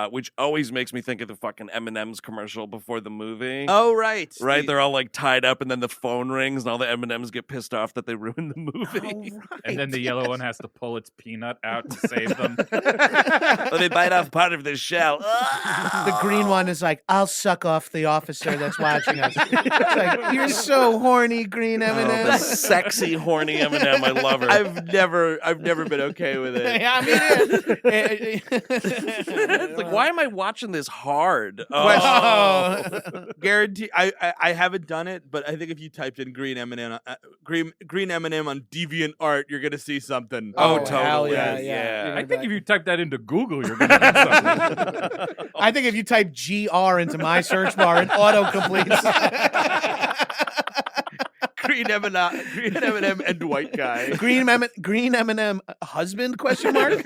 which always makes me think of the fucking M&M's commercial before the movie. Oh, right. Right, they're all like tied up, and then the phone rings, and all the M&Ms get pissed off that they ruined the movie. Oh, right. And then the yellow one has to pull its peanut out to save them. Let me bite off part of this shell. The green one is like, I'll suck off the officer that's watching us. It's like, you're so horny, green Oh, the M&M. sexy, horny M&M. I love her. I've never been okay with it. Yeah, I mean, It's like, why am I watching this hard? Oh. Guarantee. I haven't done it, but I think if you typed in green M&M, green M&M on DeviantArt, you're gonna see something. Oh, hell totally. yeah, Yeah. yeah. I think if you type that into Google, you're going to get something. I think if you type GR into my search bar, it auto completes. Green M&M and white guy. Green M&M husband question mark?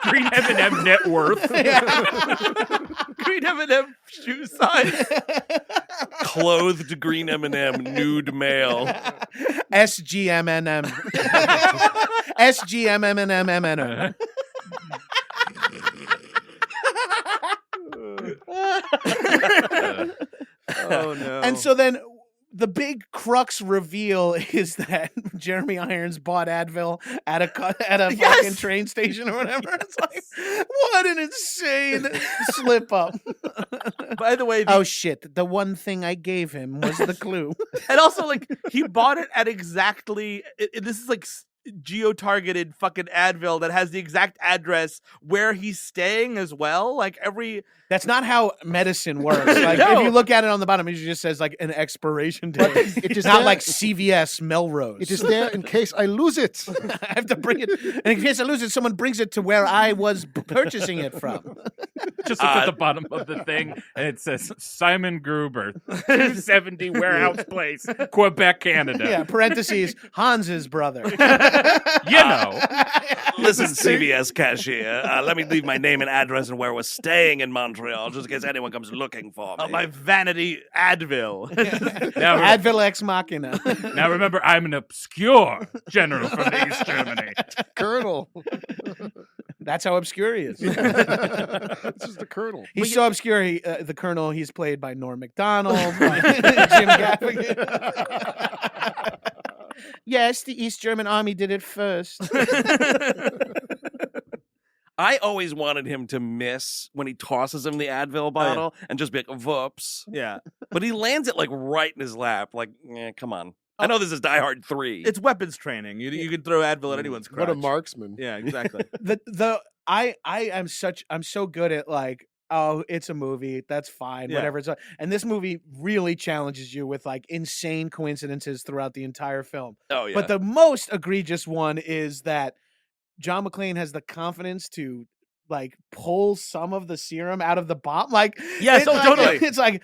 Green M&M net worth. Green M&M shoe size. Clothed green M&M, nude male. SGMNM. SGMMNM. Oh no. And so then the big crux reveal is that Jeremy Irons bought Advil at a fucking train station or whatever. It's like, what an insane slip up. By the way, Oh shit, the one thing I gave him was the clue. and also like he bought it at exactly. This is like geo-targeted fucking Advil that has the exact address where he's staying as well. Like every. That's not how medicine works. Like No. if you look at it on the bottom, it just says like an expiration date. It is Not there- like CVS Melrose. It is there in case I lose it. I have to bring it. And in case I lose it, someone brings it to where I was purchasing it from. Just look at the bottom of the thing, and it says Simon Gruber, 270 Warehouse Place, Quebec, Canada. Yeah, parentheses, Hans's brother. You know. Listen, CVS cashier, let me leave my name and address and where we're staying in Montreal, just in case anyone comes looking for me. My vanity Advil. Now, Advil Ex Machina. now remember, I'm an obscure general from East Germany. Colonel. That's how obscure he is. This is the Colonel. He's so obscure, the Colonel, he's played by Norm Macdonald, by Jim Gaffigan. Yes, the East German army did it first. I always wanted him to miss when he tosses him the Advil bottle and just be like, whoops. Yeah. But he lands it like right in his lap. Like, come on. I know this is Die Hard 3. It's weapons training. You can throw Advil at anyone's crotch. What a marksman. Yeah, exactly. I'm so good at like, oh, it's a movie. That's fine. Yeah. Whatever. And this movie really challenges you with like insane coincidences throughout the entire film. oh, yeah. But the most egregious one is that John McClane has the confidence to like pull some of the serum out of the bomb. Like, Yes, totally. It's like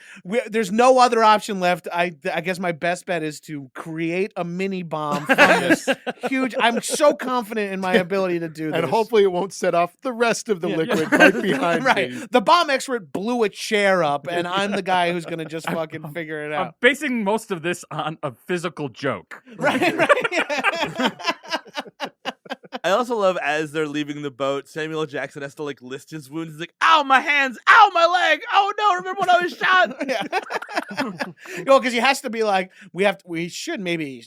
there's no other option left. I guess my best bet is to create a mini bomb from this huge. I'm so confident in my ability to do this. And hopefully it won't set off the rest of the liquid right behind right. me. The bomb expert blew a chair up, and I'm the guy who's gonna just fucking figure it I'm out. basing most of this on a physical joke. Right. I also love as they're leaving the boat, Samuel L. Jackson has to like list his wounds. He's like, "Ow, my hands! Ow, my leg! Oh no! Remember when I was shot?" Yeah. Well, because he has to be like, we should maybe,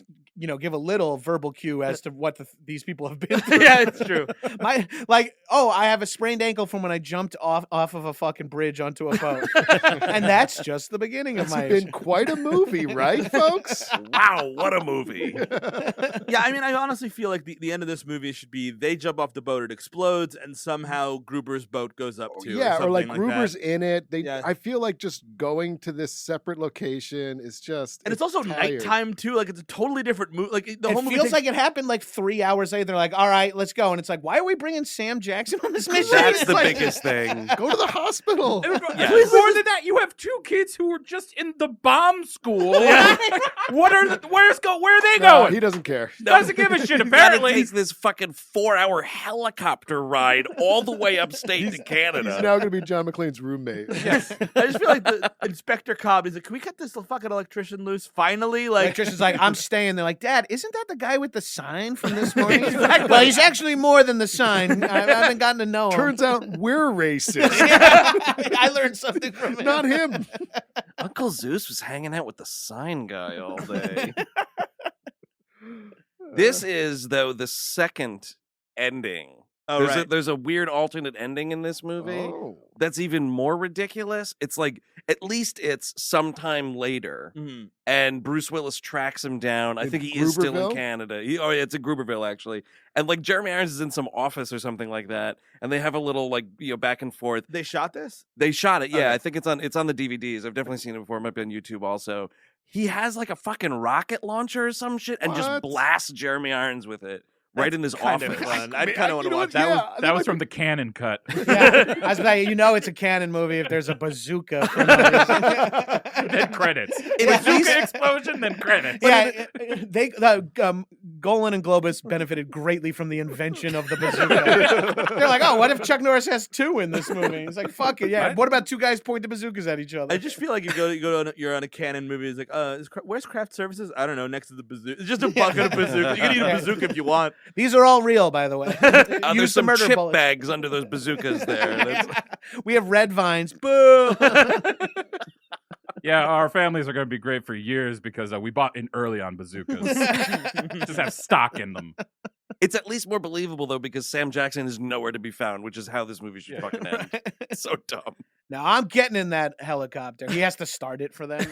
give a little verbal cue as to what these people have been through. Yeah, it's true. I have a sprained ankle from when I jumped off of a fucking bridge onto a boat, and that's just the beginning of It's my. been quite a movie, right, folks? Wow, what a movie. Yeah, I mean, I honestly feel like the end of this movie should be they jump off the boat, it explodes, and somehow Gruber's boat goes up too. Yeah, or like something Gruber's that. in it. Yeah. I feel like just going to this separate location is just. And it's also tired. nighttime too. Like it's a totally different movie. Like the It whole movie feels takes- like it happened like 3 hours later. They're like, all right, let's go. And it's like, why are we bringing Sam Jackson on this mission? That's It's the like- biggest thing. Go to the hospital. Yes. More than that, you have two kids who were just in the bomb school. Where are they No, going? he doesn't care. Doesn't give a shit. You gotta Apparently, take this fucking 4-hour helicopter ride all the way upstate to Canada. He's now going to be John McClane's roommate. Yes. I just feel like the Inspector Cobb is like, can we cut this fucking electrician loose finally? Like, Electrician's like, I'm staying. They're like, like, Dad, isn't that the guy with the sign from this morning? Well, he's actually more than the sign. I haven't gotten to know him. Turns out we're racist. I learned something from him. Not him. Uncle Zeus was hanging out with the sign guy all day. This is, though, the second ending. Oh, There's a weird alternate ending in this movie Oh. that's even more ridiculous. It's like, at least it's sometime later, Mhm. and Bruce Willis tracks him down. I In think he is still in Gruberville? Canada. It's in Gruberville, actually. And like Jeremy Irons is in some office or something like that, and they have a little like back and forth. They shot this? They shot it, yeah. Okay. I think it's on the DVDs. I've definitely seen it before. It might be on YouTube also. He has like a fucking rocket launcher or some shit, and just What? blasts Jeremy Irons with it right in his Kind office. of fun. I I'd mean, kind I- of want you to know watch what? that. Yeah, That was from the Cannon cut. Yeah, I was like, it's a canon movie if there's a bazooka. For no reason. Then credits. Yeah. Bazooka explosion, then credits. Yeah, Golan and Globus benefited greatly from the invention of the bazooka. They're like, oh, what if Chuck Norris has two in this movie? It's like, fuck it, yeah. What about two guys point the bazookas at each other? I just feel like you're on a Canon movie. It's like, where's craft services? I don't know. Next to the bazooka, it's just a bucket of bazooka. You can eat a bazooka if you want. These are all real, by the way. There's Use the some murder chip bullets. bags under those bazookas there. That's- We have red vines. Boo! Yeah, our families are going to be great for years because we bought in early on bazookas. Just have stock in them. It's at least more believable though because Sam Jackson is nowhere to be found, which is how this movie should fucking end. It's so dumb. Now I'm getting in that helicopter. He has to start it for them.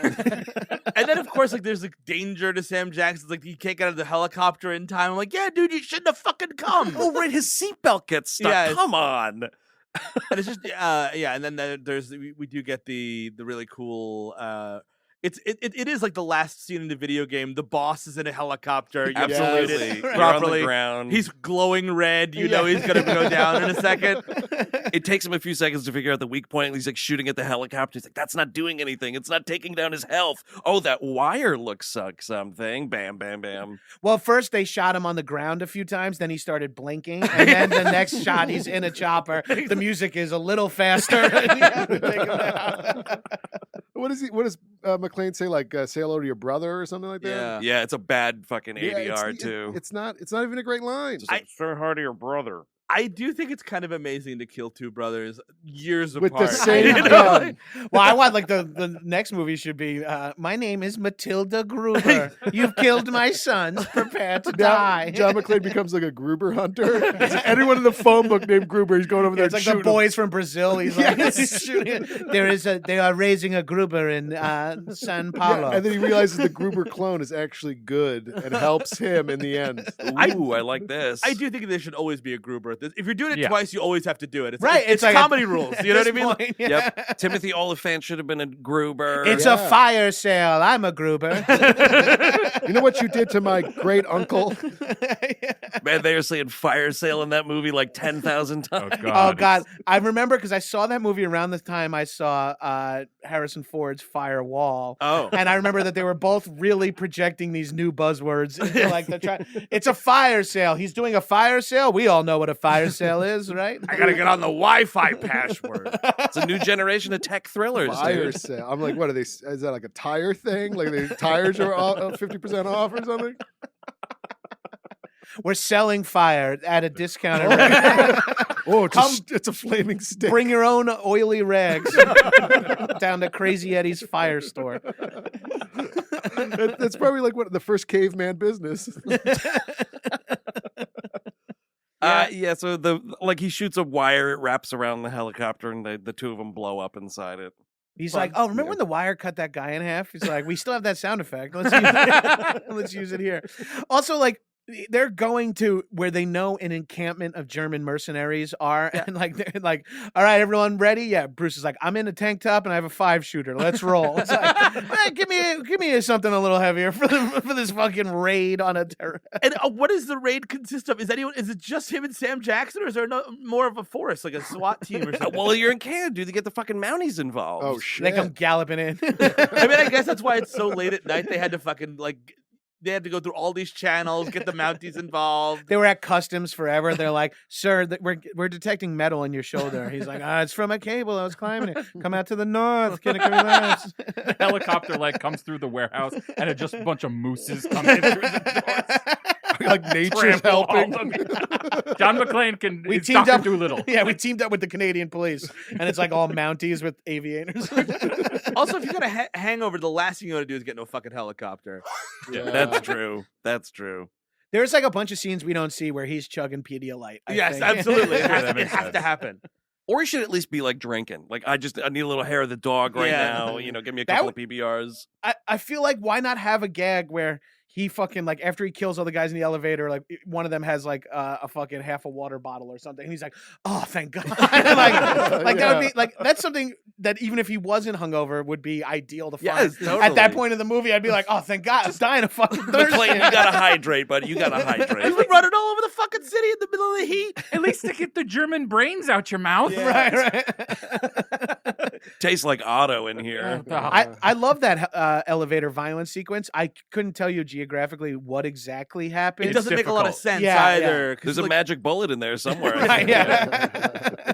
And then, of course, like there's like danger to Sam Jackson. Like he can't get out of the helicopter in time. I'm like, yeah, dude, you shouldn't have fucking come. Oh right, his seatbelt gets stuck. Yeah, Come on. And it's just yeah. And then we do get the really cool. It is like the last scene in the video game. The boss is in a helicopter. You Absolutely. explain it You're on the properly. ground. He's glowing red. You know he's gonna go down in a second. It takes him a few seconds to figure out the weak point. And he's like shooting at the helicopter. He's like, that's not doing anything. It's not taking down his health. Oh, that wire looks like something. Bam, bam, bam. Well, first they shot him on the ground a few times. Then he started blinking. And then the next shot, he's in a chopper. The music is a little faster. And you have to take him down. What does McClane say? Like, say hello to your brother or something like that? Yeah. Yeah, it's a bad fucking Yeah, ADR too. It's not even a great line. Just like, say hi to your brother. I do think it's kind of amazing to kill two brothers years With apart. the same You know? gun. Well, I want like the next movie should be my name is Matilda Gruber. You've killed my sons. Prepare to Now, die. John McClane becomes like a Gruber hunter. Anyone in the phone book named Gruber, he's going over there It's like and the shooting 'em. boys from Brazil. He's like Yes. shooting. They are raising a Gruber in San Paulo. Yeah, and then he realizes the Gruber clone is actually good and helps him in the end. Ooh, I like this. I do think there should always be a Gruber. If you're doing it Yeah. twice, you always have to do it. It's Right, It's, it's like comedy rules. You know what I mean? Point, yeah. Yep. Timothy Oliphant should have been a Gruber. It's Yeah. a fire sale. I'm a Gruber. You know what you did to my great uncle? Man, they were saying fire sale in that movie like 10,000 Oh, times. God. Oh God, I remember because I saw that movie around the time I saw Harrison Ford's Firewall. Oh. And I remember that they were both really projecting these new buzzwords. Into, like they're trying. It's a fire sale. He's doing a fire sale. We all know what a fire sale is, right? I gotta get on the Wi-Fi password. It's a new generation of tech thrillers, Fire dude. sale. I'm like, what are they? Is that like a tire thing? Like the tires are 50% off or something? We're selling fire at a discounted rate. Oh, Come- it's a flaming stick. Bring your own oily rags down to Crazy Eddie's fire store. That's probably like the first caveman business. Yeah, so he shoots a wire, it wraps around the helicopter, and the two of them blow up inside it. He's Fun. like, oh, remember when the wire cut that guy in half? He's like, we still have that sound effect. Let's use it. Let's use it here. Also, like, they're going to where they know an encampment of German mercenaries are, and like they're like, all right, everyone ready? Yeah, Bruce is like, I'm in a tank top and I have a 5-shooter. Let's roll. It's like, "Man, give me something a little heavier for this fucking raid on a. And what does the raid consist of? Is it just him and Sam Jackson, or is there more of a force, like a SWAT team or something? Well, you're in Canada, dude. They get the fucking Mounties involved. Oh shit! They come galloping in. I mean, I guess that's why it's so late at night. They had to fucking like they had to go through all these channels, get the Mounties involved. They were at customs forever. They're like, "Sir, we're detecting metal in your shoulder." He's like, "It's from a cable. I was climbing it. Come out to the north. Can it come relax?" The helicopter comes through the warehouse, and it just a bunch of mooses come in through the doors. Like nature's helping. John McClane can. We It's teamed Dr. up. Doolittle. Yeah, we teamed up with the Canadian police, and it's like all Mounties with aviators. Also, if you got a hangover, the last thing you want to do is get into a fucking helicopter. Yeah, that's true. That's true. There's like a bunch of scenes we don't see where he's chugging Pedialyte. I Yes, think. absolutely. It that has makes to sense. happen. Or he should at least be like drinking. Like I need a little hair of the dog right Yeah. now. Give me a That couple of PBRs. I feel like why not have a gag where he fucking like after he kills all the guys in the elevator, like one of them has like a fucking half a water bottle or something, and he's like, "Oh, thank God!" like that would be like that's something that even if he wasn't hungover would be ideal to find. Yes, totally. At that point in the movie, I'd be like, "Oh, thank God, I'm dying of fucking thirst." McClane, you gotta hydrate, buddy. You gotta hydrate. He's been running all over the fucking city in the middle of the heat. At least to get the German brains out your mouth. Right. Tastes like Otto in here. I love that elevator violence sequence. I couldn't tell you geographically what exactly happened. It doesn't make a lot of difficult. sense Yeah, either. 'cause, There's a like, magic bullet in there somewhere. Right, yeah.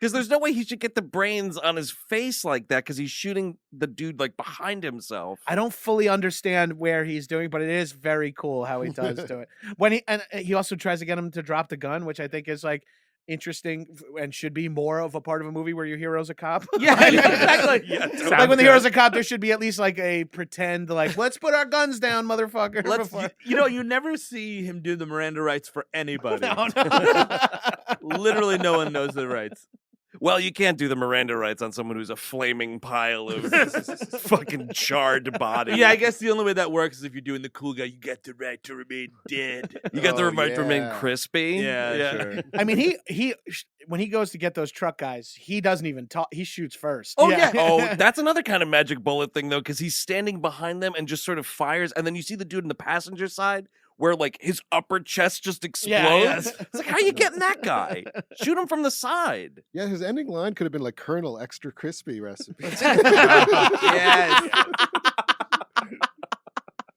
Because there's no way he should get the brains on his face like that because he's shooting the dude like behind himself. I don't fully understand where he's doing, but it is very cool how he does do it. When he also tries to get him to drop the gun, which I think is like interesting and should be more of a part of a movie where your hero's a cop. Yeah, exactly. Yeah, totally. Like when the hero's a cop, there should be at least like a pretend like let's put our guns down, motherfucker. Let's, before- you never see him do the Miranda rights for anybody. No. Literally, no one knows the rights. Well, you can't do the Miranda rights on someone who's a flaming pile of fucking charred body. Yeah, I guess the only way that works is if you're doing the cool guy. You get the right to remain dead. You got the Oh, right to remain yeah. crispy. Yeah, sure. I mean, he when he goes to get those truck guys, he doesn't even talk. He shoots first. Oh, yeah. Oh, that's another kind of magic bullet thing, though, because he's standing behind them and just sort of fires. And then you see the dude in the passenger side where, like, his upper chest just explodes. Yeah. It's like, how are you getting that guy? Shoot him from the side. Yeah, his ending line could have been like Colonel Extra Crispy recipe. Yes.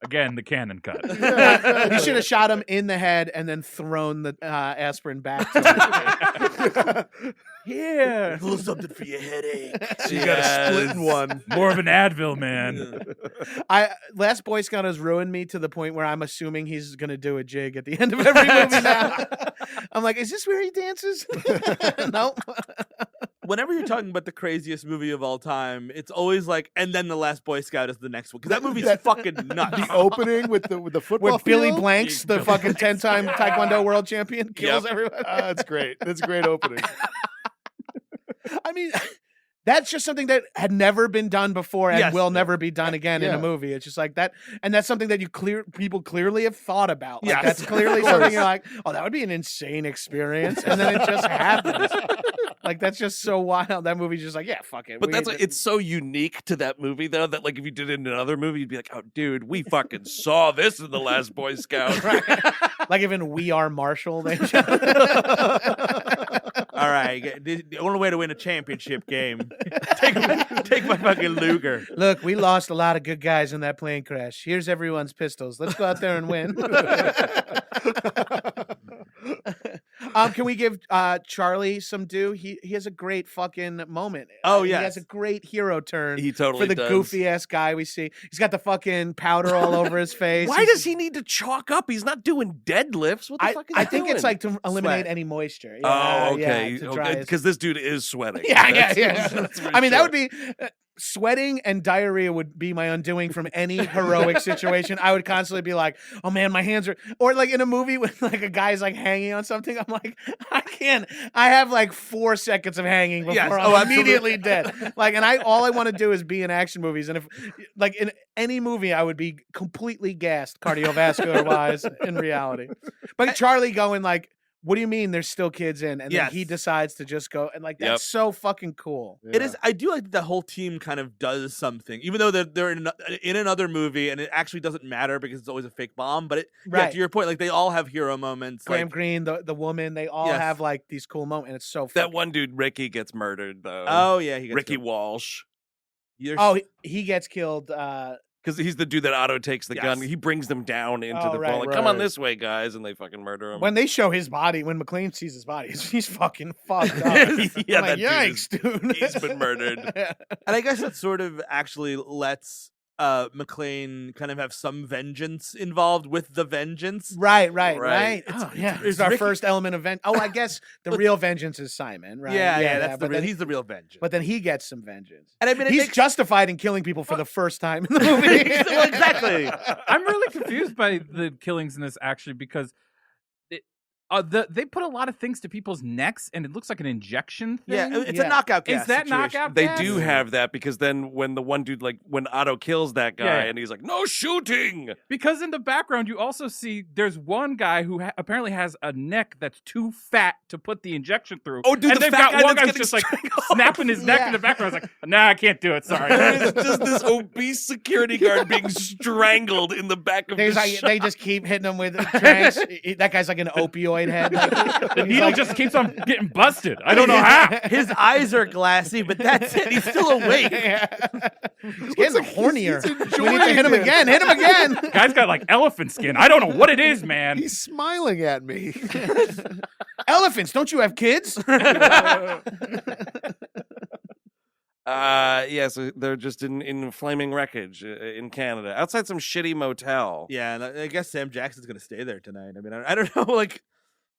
Again, the canon cut. He should have shot him in the head and then thrown the aspirin back to him. Here. A little something for your headache. You got a split in one. More of an Advil, man. Last Boy Scout has ruined me to the point where I'm assuming he's going to do a jig at the end of every movie now. I'm like, is this where he dances? No. Whenever you're talking about the craziest movie of all time, it's always like, and then the Last Boy Scout is the next one because that movie's fucking nuts. The opening with the football Where Billy field? Blanks, the fucking 10-time Taekwondo world champion, kills everyone. That's great. That's a great opening. I mean, that's just something that had never been done before and Yes. will never be done again in a Yeah. movie. It's just like that, and that's something that people clearly have thought about. Like, Yes. that's clearly something you're like, oh, that would be an insane experience, and then it just happens. Like that's just so wild. That movie's just like, yeah, fuck it. But it's so unique to that movie, though, that like if you did it in another movie, you'd be like, oh, dude, we fucking saw this in The Last Boy Scout. like even We Are Marshall. They All right, the only way to win a championship game, take my fucking Luger. Look, we lost a lot of good guys in that plane crash. Here's everyone's pistols. Let's go out there and win. Can we give Charlie some due? He has a great fucking moment. Oh, He yes. has a great hero turn. He totally for the does. goofy ass guy we see. He's got the fucking powder all over his face. Why does he need to chalk up? He's not doing deadlifts. What the fuck is he I think it's doing? like to eliminate Sweat. any moisture. Oh, Yeah, okay. yeah, to dry his- Because this dude is sweating. Yeah. That's for I mean, that sure. would be sweating and diarrhea would be my undoing from any heroic situation. I would constantly be like, "Oh man, my hands are," or like in a movie when like a guy's like hanging on something. I'm like, I can't. I have like 4 seconds of hanging before Yes. I'm Oh, absolutely. immediately dead. Like, and all I want to do is be in action movies, and if like in any movie, I would be completely gassed cardiovascular wise in reality. But Charlie going like, what do you mean there's still kids in? And then Yes. he decides to just go and like, that's Yep. so fucking cool. It is. I do like that the whole team kind of does something, even though they're in another movie, and it actually doesn't matter because it's always a fake bomb. But yeah, Right. to your point, like they all have hero moments. Graham Like, Greene, the woman, they all Yes. have like these cool moments, and it's so That fun. one dude, Ricky, gets murdered, though. oh yeah, he gets Ricky killed. Walsh. You're- Oh, he gets killed Because he's the dude that auto takes the gun. Yes. He brings them down into Oh, the right, vault. Like, come on right. this way, guys, and they fucking murder him. When they show his body, when McClane sees his body, he's fucking fucked up. Yeah, I'm like, that yikes, dude. he's been murdered. And I guess it sort of actually lets McClane kind of have some vengeance involved with the vengeance. Right. Right. Oh, yeah. it's It's our Ricky- first element of vengeance. Oh, I guess the real vengeance is Simon, right? Yeah, that's the but real. then, He's the real vengeance. but then he gets some vengeance. And I mean, it He's makes, justified in killing people for the first time in the movie. Well, exactly. I'm really confused by the killings in this actually because they put a lot of things to people's necks and it looks like an injection thing. Yeah, it's Yeah. a knockout gas. Is that situation. knockout They gas? do have that because then when the one dude, like when Otto kills that guy Yeah. and he's like, no shooting. Because in the background, you also see there's one guy who apparently has a neck that's too fat to put the injection through. Oh, dude, and the they've fat got guy one that's guy getting just like strangled. snapping his neck Yeah. in the background. I was like, nah, I can't do it. Sorry. There is just this obese security guard being strangled in the back of There's the like, shop. they just keep hitting him with tranks. That guy's like an opioid head. The needle just keeps on getting busted. I don't know how. His eyes are glassy, but that's it. He's still awake. He's getting hornier. he's We need to enjoying hit him it. again. Hit him again. Guy's got like elephant skin. I don't know what it is, man. He's smiling at me. Elephants, don't you have kids? Yeah, so they're just in flaming wreckage in Canada, outside some shitty motel. Yeah, and I guess Sam Jackson's gonna stay there tonight. I mean, I don't know. Like,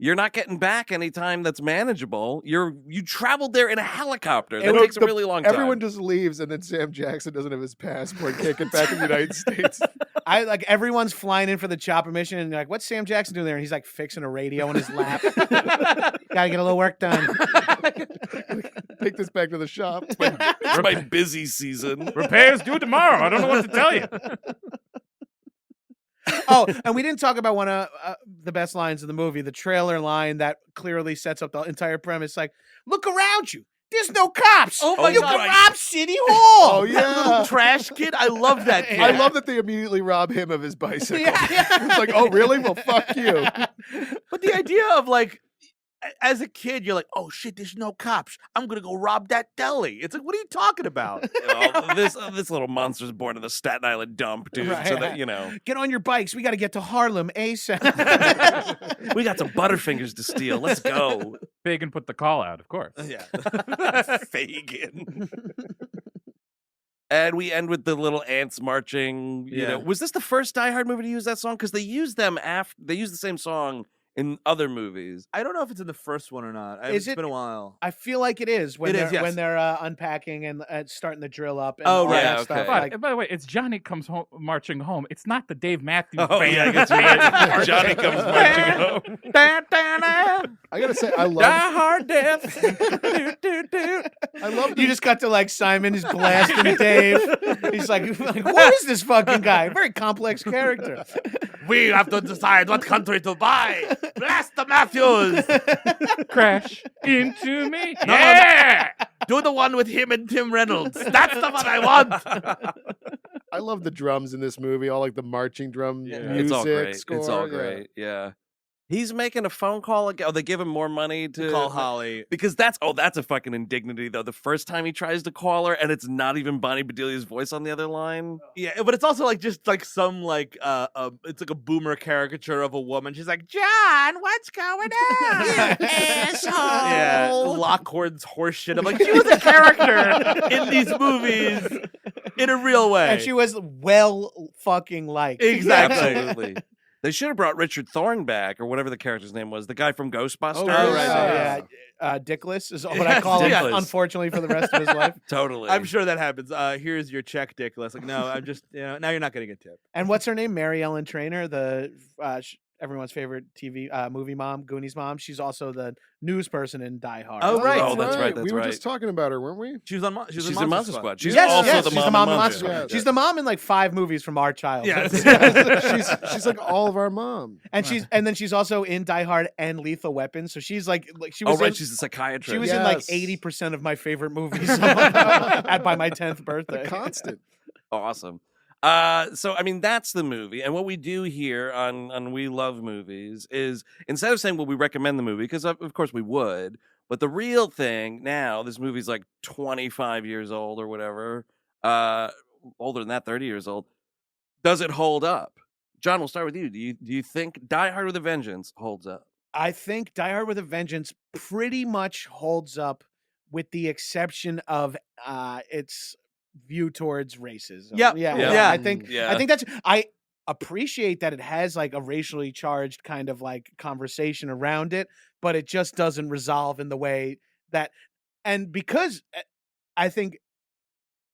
You're not getting back any time that's manageable. You traveled there in a helicopter. That And takes a really long time. Everyone just leaves, and then Sam Jackson doesn't have his passport. Can't get back in the United States. I like everyone's flying in for the chopper mission, and you're like, what's Sam Jackson doing there? And he's like fixing a radio in his lap. Gotta get a little work done. Take this back to the shop. It's my busy season. Repairs due tomorrow. I don't know what to tell you. Oh, and we didn't talk about one of the best lines of the movie, the trailer line that clearly sets up the entire premise. Like, look around you. There's no cops. Oh my you God. can rob City Hall. Oh, that yeah. little trash kid. I love that kid. I love that they immediately rob him of his bicycle. Yeah. It's like, oh, really? Well, fuck you. But the idea of like, as a kid, you're like, oh shit, there's no cops. I'm gonna go rob that deli. It's like, what are you talking about? This little monster's born in the Staten Island dump, dude. Right. So that Get on your bikes. We got to get to Harlem ASAP. we got some Butterfingers to steal. Let's go, Fagin put the call out, of course. Yeah. Fagin. And we end with the little ants marching. You Yeah. know, was this the first Die Hard movie to use that song? Because they used them after they used the same song in other movies. I don't know if it's in the first one or not. Is It's it- been a while. I feel like it is when It they're is, yes. when they're unpacking and starting the drill up. And Oh, all right. that Yeah, stuff. okay. But Like, by the way, it's Johnny comes home marching home. It's not the Dave Matthews Oh band. yeah, I guess you're right. Johnny comes marching home. I gotta say, I love. Die Hard Death. Do, do, do. I love. you just got to like Simon is blasting Dave. He's like, what is this fucking guy? Very complex character. We have to decide what country to buy. Blast the Matthews. Crash into me. No, Yeah. Do the one with him and Tim Reynolds. That's the one I want. I love the drums in this movie. All like the marching drum Yeah. music. It's all great. Score, It's all yeah. great. Yeah. He's making a phone call again. Oh, they give him more money to Call Holly. Because that's a fucking indignity though. The first time he tries to call her and it's not even Bonnie Bedelia's voice on the other line. Yeah, but it's also like just like some like it's like a boomer caricature of a woman. She's like, John, what's going on? Asshole. Yeah, Lockhorn's horse shit. I'm like, she was a character in these movies in a real way. And she was well fucking liked. Exactly. Absolutely. They should have brought Richard Thorne back, or whatever the character's name was, the guy from Ghostbusters. Oh, Oh, right, yeah. Dickless is what I call him, Dickless. unfortunately, for the rest of his life. Totally. I'm sure that happens. Here's your check, Dickless. Like, no, I'm just, now you're not getting a tip. And what's her name? Mary Ellen Trainor, the everyone's favorite TV movie mom, Goonies mom. She's also the news person in Die Hard. Oh, right. Oh, that's right. That's we were right. just talking about her, weren't we? She was on. She's in Monster Squad. She's Yes, also yes, the she's mom the in mom in Monster Monster Squad. Squad. She's the mom in like 5 movies from our childhood. She's like all of our mom. And then she's also in Die Hard and Lethal Weapon. So she's like she Oh, was right. in, She's a psychiatrist. she was in like Yes. 80% of my favorite movies by my 10th birthday. Constant. Awesome. So I mean that's the movie, and what we do here on We Love Movies is instead of saying well we recommend the movie because of course we would, but the real thing now this movie's like 25 years old or whatever, older than that, 30 years old. Does it hold up? John, we'll start with you. Do you think Die Hard with a Vengeance holds up? I think Die Hard with a Vengeance pretty much holds up, with the exception of its view towards racism. Yep. Yeah. I think Yeah. that's. I appreciate that it has like a racially charged kind of like conversation around it, but it just doesn't resolve in the way that, and because I think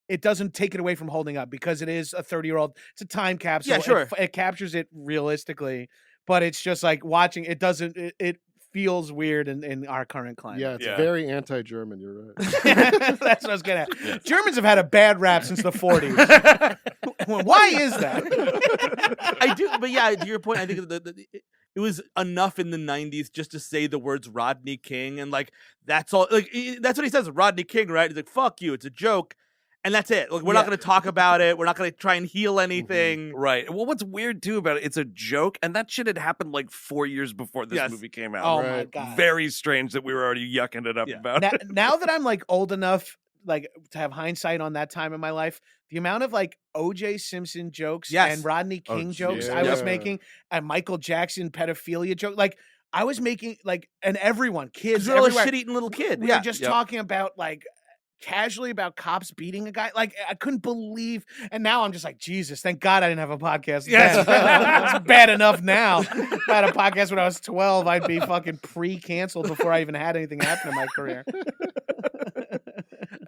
it doesn't take it away from holding up, because it is a 30-year-old. It's a time capsule. Yeah, sure. It captures it realistically, but it's just like watching. It doesn't. It feels weird in our current climate. Yeah, it's Yeah. very anti-German. You're right. That's what I was getting at. Yes. Germans have had a bad rap since the 40s. Why is that? I do, but yeah, to your point, I think it was enough in the 90s just to say the words Rodney King, and like that's all. Like that's what he says, Rodney King, right? He's like, "Fuck you, it's a joke," and that's it. Like we're not going to talk about it. We're not going to try and heal anything. Right. Well, what's weird too about it, it's a joke, and that shit had happened like 4 years before this Yes. movie came out. Oh my Right. god. Very strange that we were already yucking it up Yeah. about now, it. now that I'm like old enough, like to have hindsight on that time in my life, the amount of like O.J. Simpson jokes Yes. and Rodney Oh, King jokes I was yeah. making, and Michael Jackson pedophilia jokes, like I was making like, and everyone, kids, Because you're all a everywhere, shit-eating little kid. we Yeah. were just Yep. talking about like casually about cops beating a guy. Like I couldn't believe, and now I'm just like, Jesus, thank God I didn't have a podcast. Yes. then. It's bad enough now. If I had a podcast when I was 12, I'd be fucking pre-canceled before I even had anything happen in my career.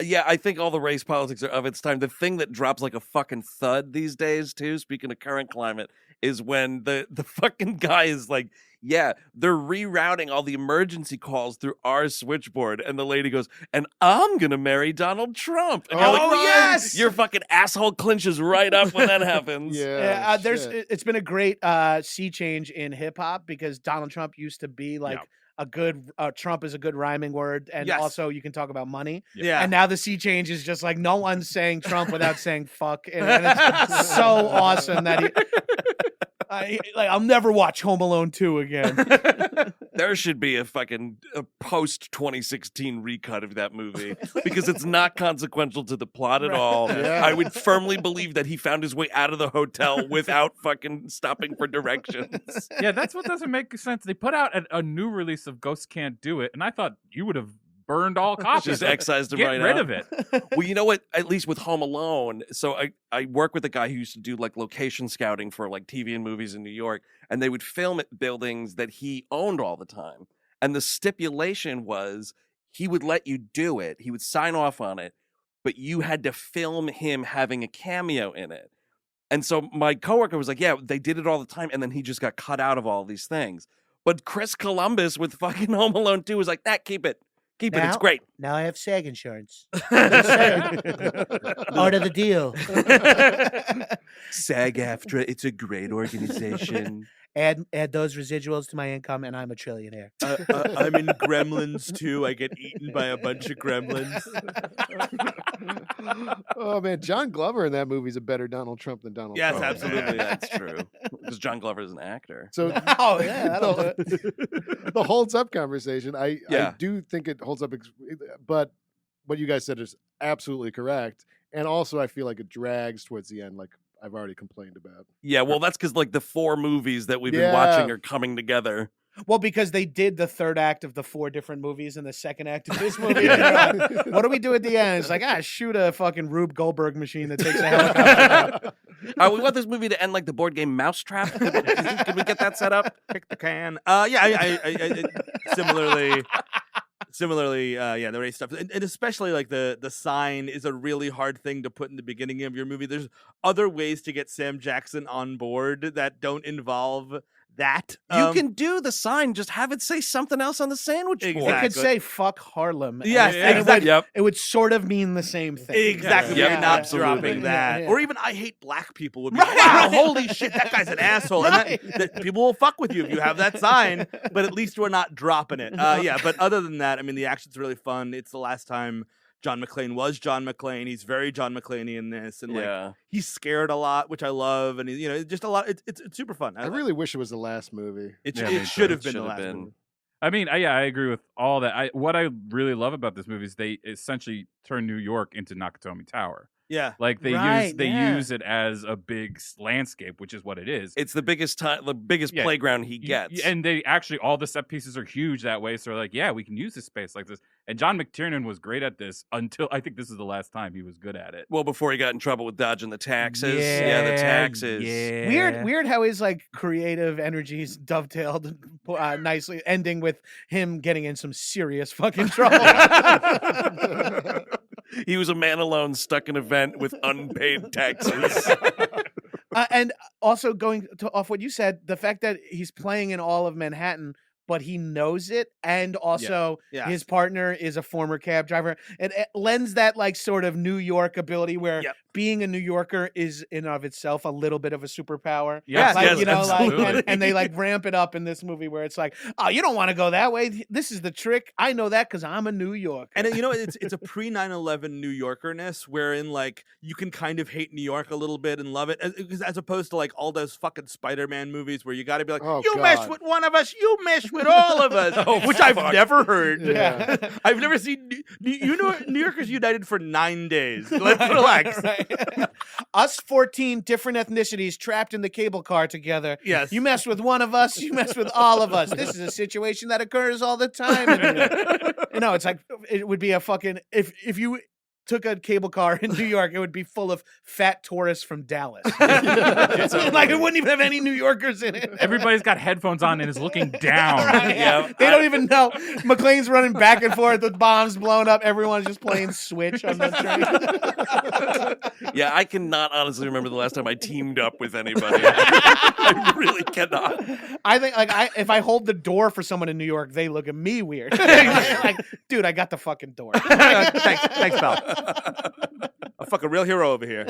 Yeah, I think all the race politics are of its time. The thing that drops like a fucking thud these days, too, speaking of current climate, is when the fucking guy is like, yeah, they're rerouting all the emergency calls through our switchboard. And the lady goes, and I'm going to marry Donald Trump. And you're like, Oh, yes! Your fucking asshole clinches right up when that happens. Yeah, There's it's been a great sea change in hip hop, because Donald Trump used to be like a good Trump is a good rhyming word, and Yes. also you can talk about money. Yeah. And now the sea change is just like no one's saying Trump without saying fuck, and it's so awesome that I'll never watch Home Alone 2 again. There should be a fucking post 2016 recut of that movie, because it's not consequential to the plot at all. Yeah. I would firmly believe that he found his way out of the hotel without fucking stopping for directions. Yeah, that's what doesn't make sense. They put out a new release of Ghosts Can't Do It, and I thought you would have burned all copies. Just Like, excised him get right rid out. of it. Well, you know what? At least with Home Alone, so I work with a guy who used to do like location scouting for like TV and movies in New York, and they would film at buildings that he owned all the time. And the stipulation was he would let you do it. He would sign off on it, but you had to film him having a cameo in it. And so my coworker was like, yeah, they did it all the time. And then he just got cut out of all these things. But Chris Columbus with fucking Home Alone 2 was like, keep it. Keep it. It's Now- great. Now I have SAG insurance. Part of the deal. SAG-AFTRA, it's a great organization. Add those residuals to my income, and I'm a trillionaire. I'm in Gremlins too. I get eaten by a bunch of gremlins. Oh man, John Glover in that movie is a better Donald Trump than Donald Yes, Trump. absolutely. That's true. Because John Glover is an actor. So Oh yeah, that'll do it. the holds up conversation, I Yeah. do think it holds up, but what you guys said is absolutely correct. And also, I feel like it drags towards the end, like I've already complained about. Yeah, well, that's because like the 4 movies that we've been Yeah. watching are coming together. Well, because they did the third act of the 4 different movies and the second act of this movie. And they're like, what do we do at the end? It's like, shoot a fucking Rube Goldberg machine that takes a helicopter. We want this movie to end like the board game Mousetrap. Could we get that set up? Kick the can. Yeah, I similarly, yeah, the race stuff, and especially like the sign is a really hard thing to put in the beginning of your movie. There's other ways to get Sam Jackson on board that don't involve that. You can do the sign, just have it say something else on the sandwich board. It Exactly. could say "fuck Harlem." and Yes, it- and exactly. Yep. It would sort of mean the same thing. Exactly. Yep, You're not absolutely. dropping that. Yeah. Or even I hate black people would be Right. wow, holy shit, that guy's an asshole. Right. And that people will fuck with you if you have that sign, but at least we're not dropping it. Yeah, but other than that, I mean, the action's really fun. It's the last time John McClane was John McClane. He's very John McClane in this, and like Yeah. he's scared a lot, which I love, and you know, just a lot. It's super fun. I really wish it was the last movie. it Yeah, me should too. have been the Should last have been. movie. I mean, I agree with all that. What I really love about this movie is they essentially turn New York into Nakatomi Tower. Yeah. Like they Right, use it as a big landscape, which is what it is. It's the biggest Yeah. playground he gets. And they actually, all the set pieces are huge that way. So they're like, yeah, we can use this space like this. And John McTiernan was great at this until I think this is the last time he was good at it. Well, before he got in trouble with dodging the taxes. Yeah, the taxes. Yeah. Weird how his like creative energies dovetailed nicely, ending with him getting in some serious fucking trouble. He was a man alone stuck in a vent with unpaid taxes. And also going off what you said, the fact that he's playing in all of Manhattan, but he knows it, and also Yeah. his partner is a former cab driver. It lends that like sort of New York ability where being a New Yorker is in and of itself a little bit of a superpower. Yes, like, yes, you know, absolutely. like, and they like ramp it up in this movie where it's like, oh, you don't want to go that way. This is the trick. I know that because I'm a New Yorker. And you know, it's a pre 9/11 New Yorkerness wherein like you can kind of hate New York a little bit and love it, as opposed to like all those fucking Spider-Man movies where you got to be like, Oh, you mess God. with one of us, you mess with all of us, which I've never heard. Yeah. I've never seen New Yorkers United for 9 days. Let's relax. Right. Us 14 different ethnicities trapped in the cable car together. Yes. You mess with one of us, you mess with all of us. This is a situation that occurs all the time. You know, it's like it would be a fucking if you took a cable car in New York, it would be full of fat tourists from Dallas. Like it wouldn't even have any New Yorkers in it. Everybody's got headphones on and is looking down. Right, Yeah. They don't even know. McClane's running back and forth with bombs blowing up. Everyone's just playing Switch on the train. Yeah, I cannot honestly remember the last time I teamed up with anybody. I really cannot. I think like if I hold the door for someone in New York, they look at me weird. Like, dude, I got the fucking door. Thanks, pal. A fucking real hero over here.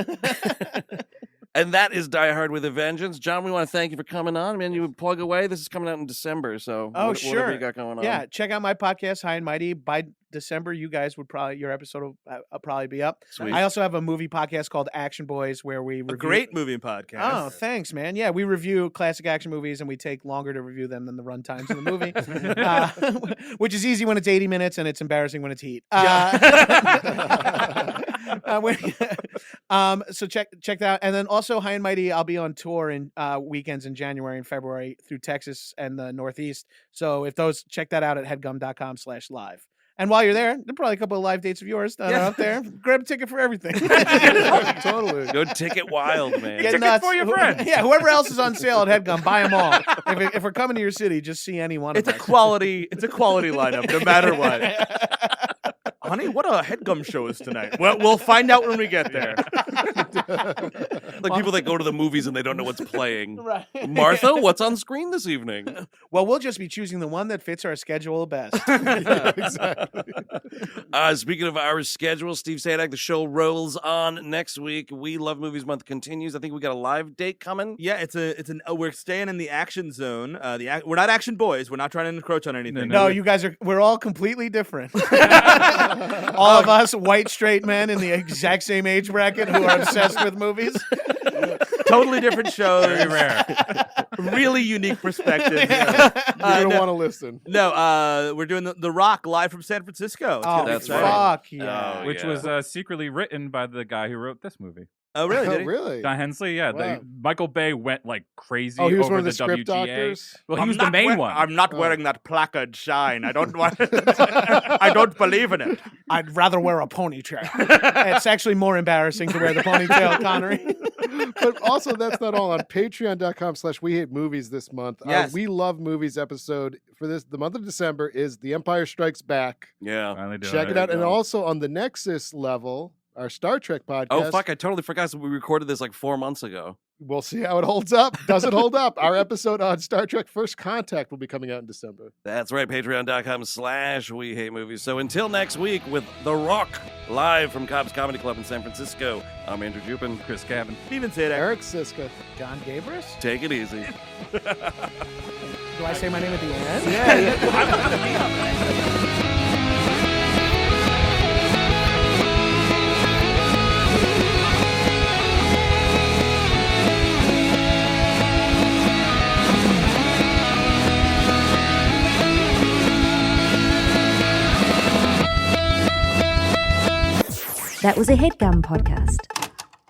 And that is Die Hard with a Vengeance. John, we want to thank you for coming on. Man, you would plug away. This is coming out in December, so Sure. whatever you got going on. Yeah, check out my podcast, High and Mighty. By December, you guys would your episode will probably be up. Sweet. I also have a movie podcast called Action Boys where we review... A great movie podcast. Oh, thanks, man. Yeah, we review classic action movies, and we take longer to review them than the run times of the movie, which is easy when it's 80 minutes, and it's embarrassing when it's heat. So check that out. And then also High and Mighty, I'll be on tour in weekends in January and February through Texas and the Northeast. So check that out at headgum.com/live. And while you're there, there are probably a couple of live dates of yours that are up there. Grab a ticket for everything. Totally. Go ticket wild, man. Get ticket nuts. for your friends. Yeah, whoever else is on sale at HeadGum, buy them all. If we're coming to your city, just see any one It's of a us. quality lineup, no matter what. Honey, what a HeadGum show is tonight? Well, we'll find out when we get there. Like people that go to the movies and they don't know what's playing. Right. Martha, what's on screen this evening? Well, we'll just be choosing the one that fits our schedule best. Yeah, exactly. Speaking of our schedule, Steve Sadak, the show rolls on next week. We Love Movies Month continues. I think we got a live date coming. Yeah, we're staying in the action zone. We're not action boys. We're not trying to encroach on anything. No, you guys we're all completely different. All of us white straight men in the exact same age bracket who are obsessed with movies. Totally different shows. Very rare. Really unique perspectives. You're going to want to listen. No, we're doing the Rock live from San Francisco. It's gonna be that's exciting. fuck yeah. Oh, Which yeah. was secretly written by the guy who wrote this movie. Oh, really? Did he? Really? Don Hensley, yeah. Wow. Michael Bay went like crazy Oh, he was over one of the the script WGA. doctors? Well, he I'm was the not main wear- one. I'm not wearing that placard shine. I don't want. I don't believe in it. I'd rather wear a ponytail. It's actually more embarrassing to wear the ponytail, Connery. But also, that's not all. On patreon.com/WeHateMovies this month, Yes. We Love Movies episode for the month of December is The Empire Strikes Back. Yeah. Finally doing Check it it. out. And also on the Nexus level, our Star Trek podcast. Oh, fuck. I totally forgot. So we recorded this like 4 months ago. We'll see how it holds up. Does it hold up? Our episode on Star Trek First Contact will be coming out in December. That's right. Patreon.com/We Hate Movies. So until next week with The Rock live from Cobb's Comedy Club in San Francisco, I'm Andrew Jupin. Chris Cabin. Steven Sadak. Eric Siska. Jon Gabrus? Take it easy. Do I say my name at the end? That was a HeadGum podcast.